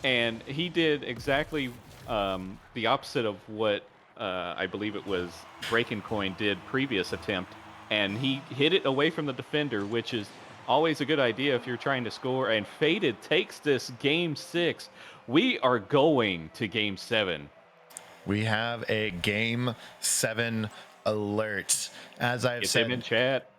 and he did exactly the opposite of what I believe it was Breaking Coin did previous attempt, and he hit it away from the defender, which is always a good idea if you're trying to score. And Faded takes this Game 6. We are going to Game 7. We have a Game 7 alert. As I've said in chat,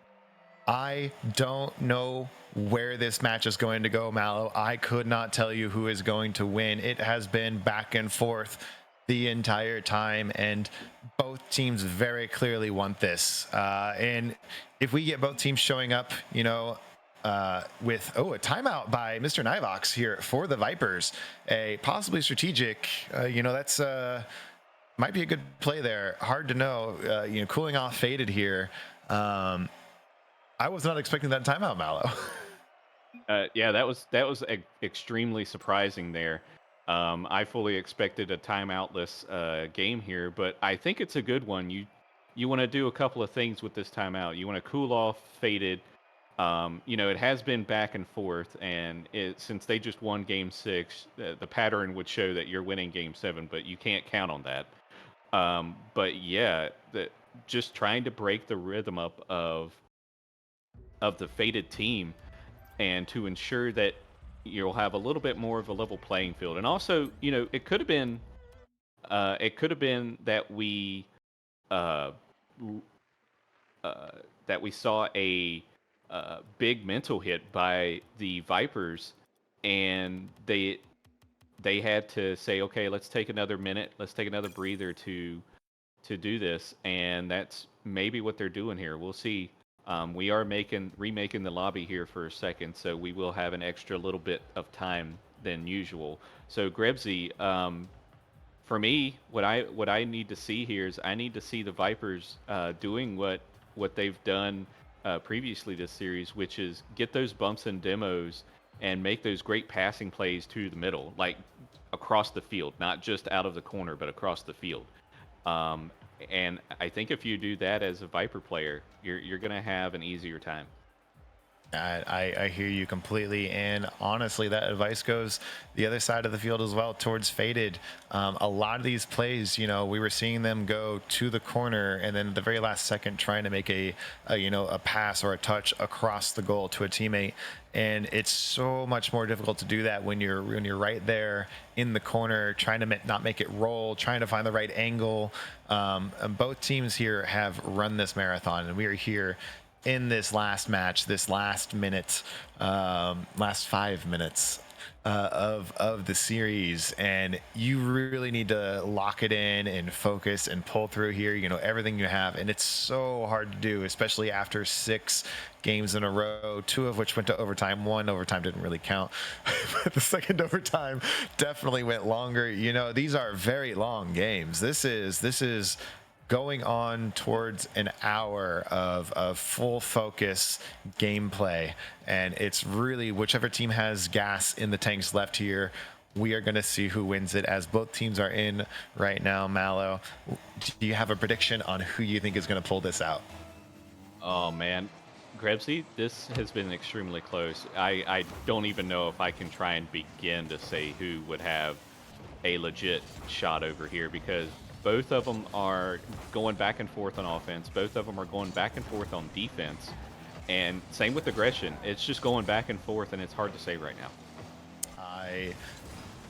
I don't know where this match is going to go, Mallow. I could not tell you who is going to win. It has been back and forth the entire time, and both teams very clearly want this. And if we get both teams showing up, with a timeout by Mr. Nivox here for the Vipers, a possibly strategic, that's might be a good play there. Hard to know. Cooling off Faded here. I was not expecting that timeout, Mallow. Yeah, that was extremely surprising there. I fully expected a timeoutless game here, but I think it's a good one. You want to do a couple of things with this timeout. You want to cool off Faded. It has been back and forth, and since they just won Game 6, the pattern would show that you're winning Game 7, but you can't count on that. But yeah, just trying to break the rhythm up of the Faded team, and to ensure that you'll have a little bit more of a level playing field. And also, it could have been that we saw a big mental hit by the Vipers, and they had to say, okay, let's take another minute, let's take another breather to do this, and that's maybe what they're doing here. We'll see We are remaking the lobby here for a second, so we will have an extra little bit of time than usual. So Grebsy, for me, what I need to see here is I need to see the Vipers doing what they've done previously this series, which is get those bumps and demos and make those great passing plays to the middle, like across the field, not just out of the corner, but across the field. Um, and I think if you do that as a Viper player, you're gonna have an easier time. I hear you completely, and honestly, that advice goes the other side of the field as well, towards Faded. A lot of these plays, we were seeing them go to the corner, and then at the very last second, trying to make a pass or a touch across the goal to a teammate. And it's so much more difficult to do that when you're right there in the corner, trying to not make it roll, trying to find the right angle. And both teams here have run this marathon, and we are here in this last match, this last minute, last 5 minutes of the series, and you really need to lock it in and focus and pull through here. Everything you have, and it's so hard to do, especially after 6 games in a row, 2 of which went to overtime. 1 overtime didn't really count, but the second overtime definitely went longer. These are very long games. This is going on towards an hour of full focus gameplay, and it's really whichever team has gas in the tanks left here. We are going to see who wins it, as both teams are in right now. Mallow, do you have a prediction on who you think is going to pull this out? Oh man, Grebsy, this has been extremely close. I don't even know if I can try and begin to say who would have a legit shot over here, because both of them are going back and forth on offense. Both of them are going back and forth on defense. And same with aggression. It's just going back and forth, and it's hard to say right now. I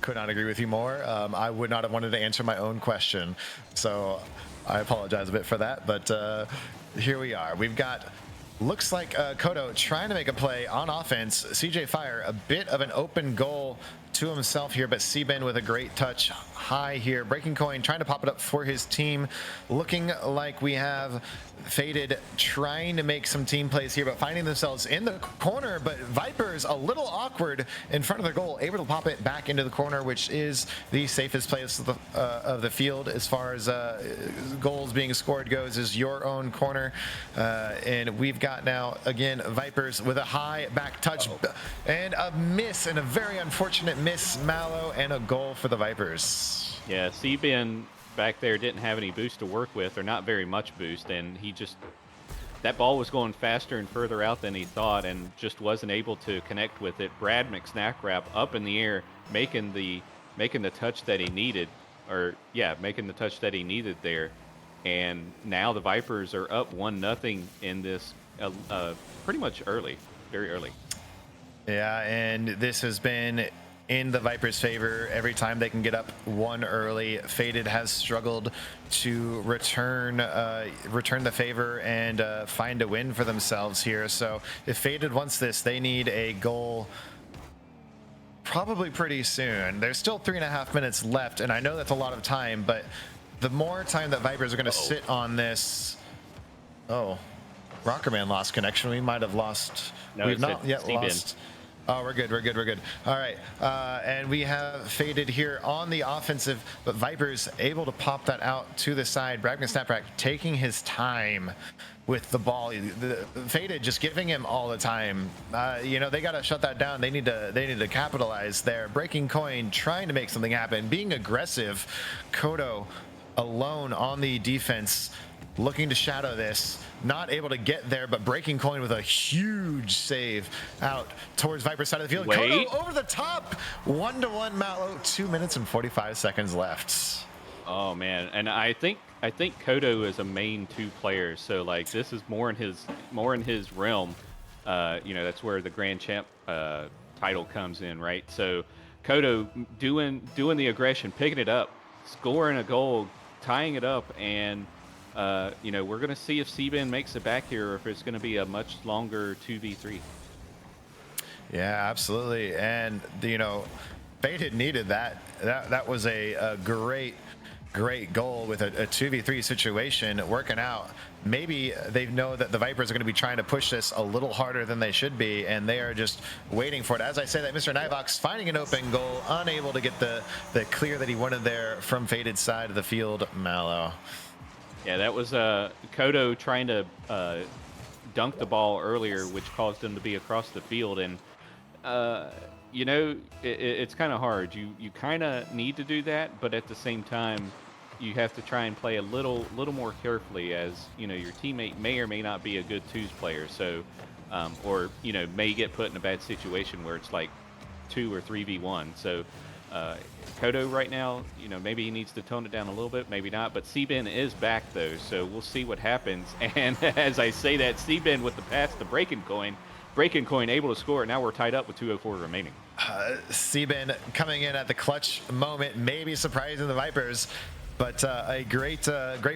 could not agree with you more. I would not have wanted to answer my own question, so I apologize a bit for that. But here we are. We've got, looks like Kodo trying to make a play on offense. CJ Fire, a bit of an open goal to himself here, but Seaben with a great touch high here. Breaking Coin trying to pop it up for his team. Looking like we have Faded trying to make some team plays here, but finding themselves in the corner. But Vipers a little awkward in front of their goal, able to pop it back into the corner, which is the safest place of the field as far as goals being scored goes, is your own corner. And we've got now, again, Vipers with a high back touch and a miss, and a very unfortunate miss, Mallow, and a goal for the Vipers. Yeah, Seaben back there didn't have any boost to work with, or not very much boost, and that ball was going faster and further out than he thought, and just wasn't able to connect with it. Brad McSnackwrap up in the air, making the touch that he needed, making the touch that he needed there. And now the Vipers are up 1-0 in this pretty much early, very early. Yeah, and this has been in the Vipers' favor every time they can get up 1 early. Faded has struggled to return the favor and find a win for themselves here. So if Faded wants this, they need a goal probably pretty soon. There's still 3.5 minutes left, and I know that's a lot of time, but the more time that Vipers are going to sit on this... Oh, Rockerman lost connection. We might have lost... No, we've not yet lost... Oh, we're good. All right. And we have Faded here on the offensive, but Vipers able to pop that out to the side. Bragman Snapback taking his time with the ball. Faded just giving him all the time. They got to shut that down. They need to capitalize there. Breaking Coin trying to make something happen, being aggressive. Kodo alone on the defense, looking to shadow this, not able to get there, but Breaking Coin with a huge save out towards Viper's side of the field. Wait. Kodo over the top, 1-1 Mallow, 2 minutes and 45 seconds left. Oh man, and I think Kodo is a main 2 player, so like this is more in his realm. That's where the Grand Champ title comes in, right? So Kodo doing the aggression, picking it up, scoring a goal, tying it up, and we're going to see if Seaben makes it back here, or if it's going to be a much longer 2v3. Yeah, absolutely. And, Faded needed that. That was a great great goal with a 2v3 situation working out. Maybe they know that the Vipers are going to be trying to push this a little harder than they should be, and they are just waiting for it. As I say that, Mr. Nivox finding an open goal, unable to get the clear that he wanted there from Faded side of the field. Mallow. Yeah, that was Kodo trying to dunk the ball earlier, which caused him to be across the field. And you know, it's kind of hard. You kind of need to do that, but at the same time, you have to try and play a little more carefully, as you know, your teammate may or may not be a good twos player. So, or you know, may get put in a bad situation where it's like 2 or 3v1. So. Kodo right now, you know, maybe he needs to tone it down a little bit, maybe not. But Seabin is back though, so we'll see what happens. And as I say that, Seabin with the pass to Breaking Coin able to score. Now we're tied up with 2:04 remaining. Seabin coming in at the clutch moment, maybe surprising the Vipers. But a great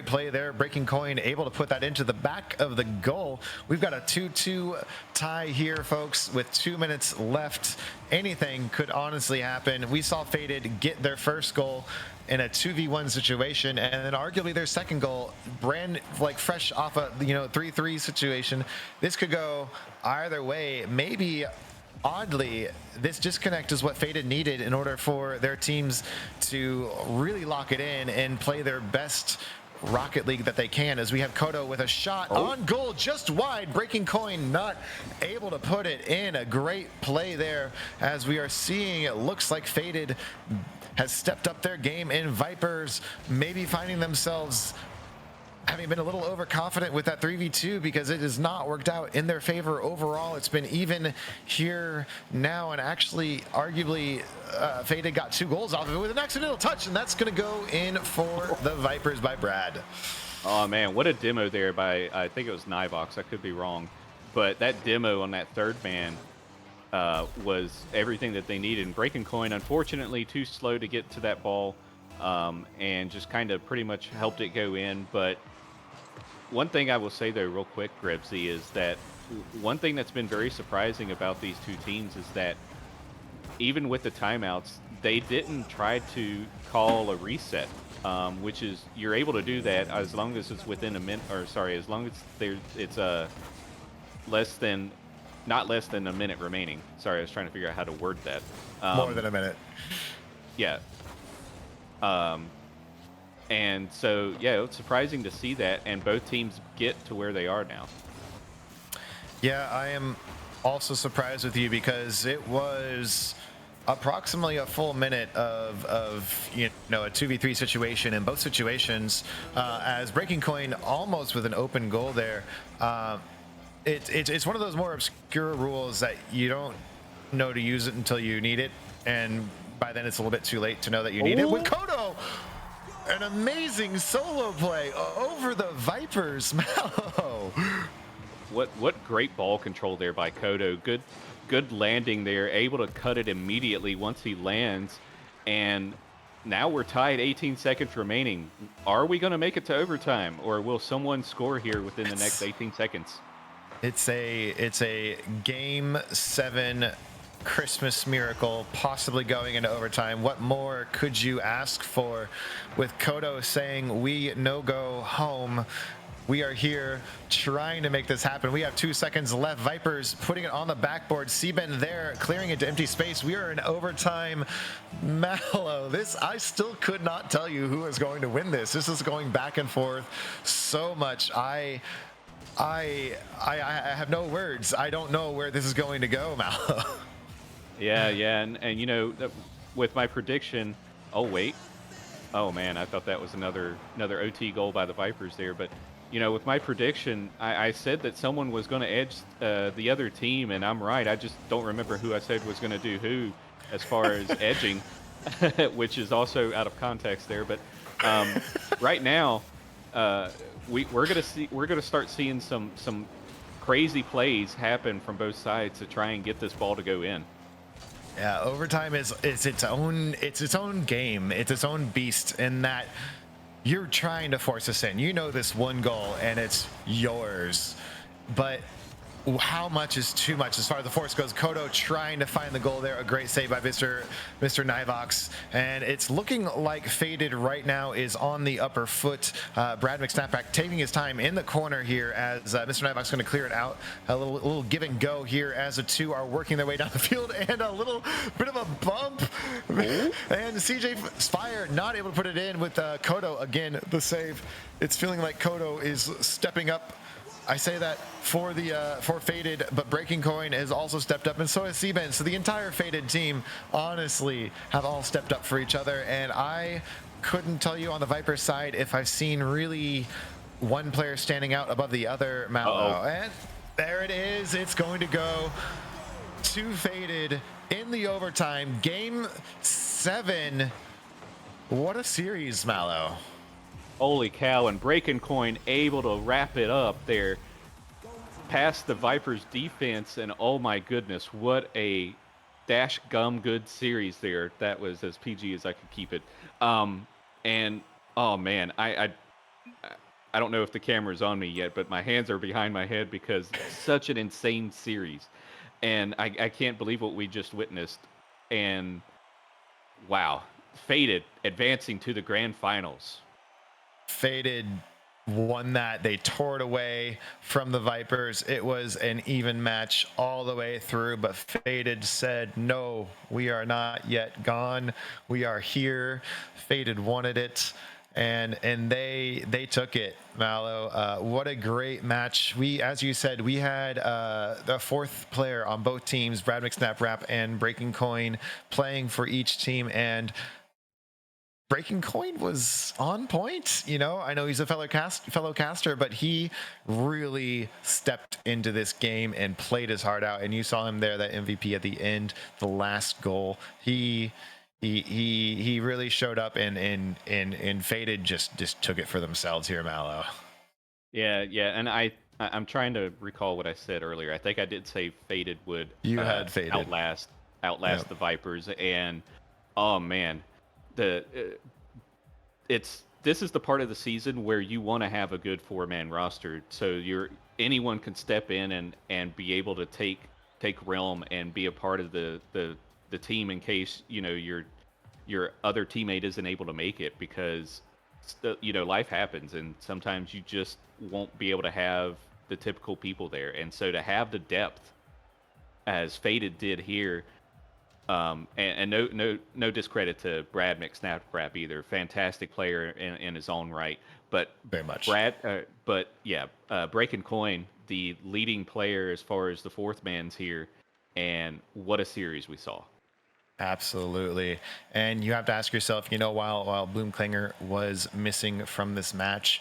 play there. Breaking Coin able to put that into the back of the goal. We've got a 2-2 tie here, folks, with 2 minutes left. Anything could honestly happen. We saw Faded get their first goal in a 2v1 situation, and then arguably their second goal, brand like fresh off a 3-3 situation. This could go either way. Maybe oddly, this disconnect is what Faded needed in order for their teams to really lock it in and play their best Rocket League that they can, as we have Kodo with a shot on goal just wide. Breaking Coin not able to put it in. A great play there, as we are seeing it looks like Faded has stepped up their game, and Vipers maybe finding themselves having been a little overconfident with that 3v2 because it has not worked out in their favor overall. It's been even here now, and actually arguably Faded got 2 goals off of it with an accidental touch, and that's going to go in for the Vipers by Brad. Oh man, what a demo there by, I think it was Nivox, I could be wrong, but that demo on that third man was everything that they needed. And Breaking Coin, unfortunately, too slow to get to that ball, and just kind of pretty much helped it go in. But one thing I will say though, real quick, Grebsy, is that one thing that's been very surprising about these two teams is that even with the timeouts, they didn't try to call a reset, which is, you're able to do that as long as it's within a minute, or sorry, as long as it's not less than a minute remaining. Sorry, I was trying to figure out how to word that. More than a minute. Yeah. And so, yeah, it's surprising to see that, and both teams get to where they are now. Yeah, I am also surprised with you because it was approximately a full minute of a 2v3 situation in both situations, as Breaking Coin almost with an open goal there. It's one of those more obscure rules that you don't know to use it until you need it, and by then it's a little bit too late to know that you need it. With Kodo, an amazing solo play over the Vipers. Mallow. What great ball control there by Kodo. Good landing there, able to cut it immediately once he lands, and now we're tied, 18 seconds remaining. Are we going to make it to overtime, or will someone score here within the next 18 seconds? It's a game 7 Christmas miracle, possibly going into overtime. What more could you ask for, with Kodo saying we no go home? We are here trying to make this happen. We have 2 seconds left. Vipers putting it on the backboard. Seaben there, clearing it to empty space. We are in overtime. Mallow, I still could not tell you who is going to win this. This is going back and forth so much. I have no words. I don't know where this is going to go, Mallow. Yeah, and you know, with my prediction, oh man, I thought that was another OT goal by the Vipers there. But you know, with my prediction, I said that someone was going to edge the other team, and I'm right. I just don't remember who I said was going to do who as far as edging, which is also out of context there. But right now, we're gonna start seeing some crazy plays happen from both sides to try and get this ball to go in. Yeah, overtime is its own game. It's its own beast in that you're trying to force us in. You know this one goal and it's yours. But how much is too much as far as the force goes. Kodo trying to find the goal there. A great save by Mr. Nivox. And it's looking like Faded right now is on the upper foot. Brad McSnapback taking his time in the corner here as Mr. Nivox going to clear it out. A little give and go here as the two are working their way down the field, and a little bit of a bump. And CJ Spire not able to put it in with Kodo. Again, the save. It's feeling like Kodo is stepping up. I say that for Faded, but Breaking Coin has also stepped up, and so has Seaben. So the entire Faded team, honestly, have all stepped up for each other. And I couldn't tell you on the Viper side if I've seen really one player standing out above the other, Mallow. And there it is. It's going to go to Faded in the overtime. Game 7. What a series, Mallow. Holy cow, and Breaking Coin able to wrap it up there past the Vipers defense, and oh my goodness, what a dash gum good series there. That was as PG as I could keep it. And oh man, I don't know if the camera's on me yet, but my hands are behind my head because such an insane series. And I can't believe what we just witnessed. And wow, Faded advancing to the grand finals. Faded won that. They tore it away from the Vipers. It was an even match all the way through, but Faded said, no, we are not yet gone. We are here. Faded wanted it, and they took it, Mallow. What a great match. We, as you said, we had the fourth player on both teams, Brad McSnap and Breaking Coin, playing for each team, and Breaking Coin was on point. You know, I know he's a fellow caster, but he really stepped into this game and played his heart out. And you saw him there, that MVP at the end, the last goal. He really showed up, and Faded just took it for themselves here, Mallow. Yeah, and I'm trying to recall what I said earlier. I think I did say Faded would Had Faded outlast Yep. the Vipers, and oh man, this is the part of the season where you want to have a good 4-man roster, so anyone can step in and be able to take realm and be a part of the team in case your other teammate isn't able to make it, because life happens and sometimes you just won't be able to have the typical people there, and so to have the depth as Faded did here. And no discredit to Brad McSnapcrap either. Fantastic player in his own right. But Very much. Breaking Coin, the leading player as far as the fourth man's here, and what a series we saw. Absolutely. And you have to ask yourself, while Bloomklinger was missing from this match,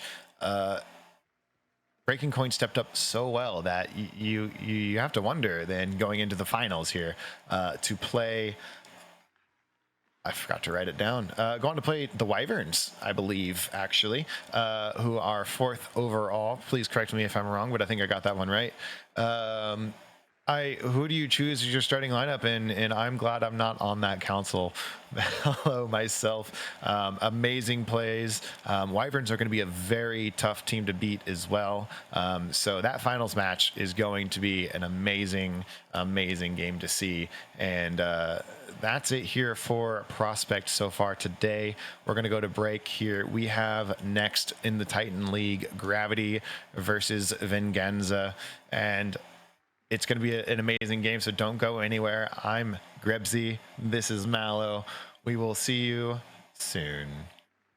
Breaking Coin stepped up so well that you have to wonder then going into the finals here to play. I forgot to write it down. Going to play the Wyverns, I believe, actually, who are 4th overall. Please correct me if I'm wrong, but I think I got that one right. Who do you choose as your starting lineup? And I'm glad I'm not on that council. Hello, myself. Amazing plays. Wyverns are going to be a very tough team to beat as well. So that finals match is going to be an amazing game to see. And that's it here for Prospect so far today. We're going to go to break here. We have next in the Titan League, Gravity versus Venganza. And it's going to be an amazing game, so don't go anywhere. I'm Grebsy. This is Mallow. We will see you soon.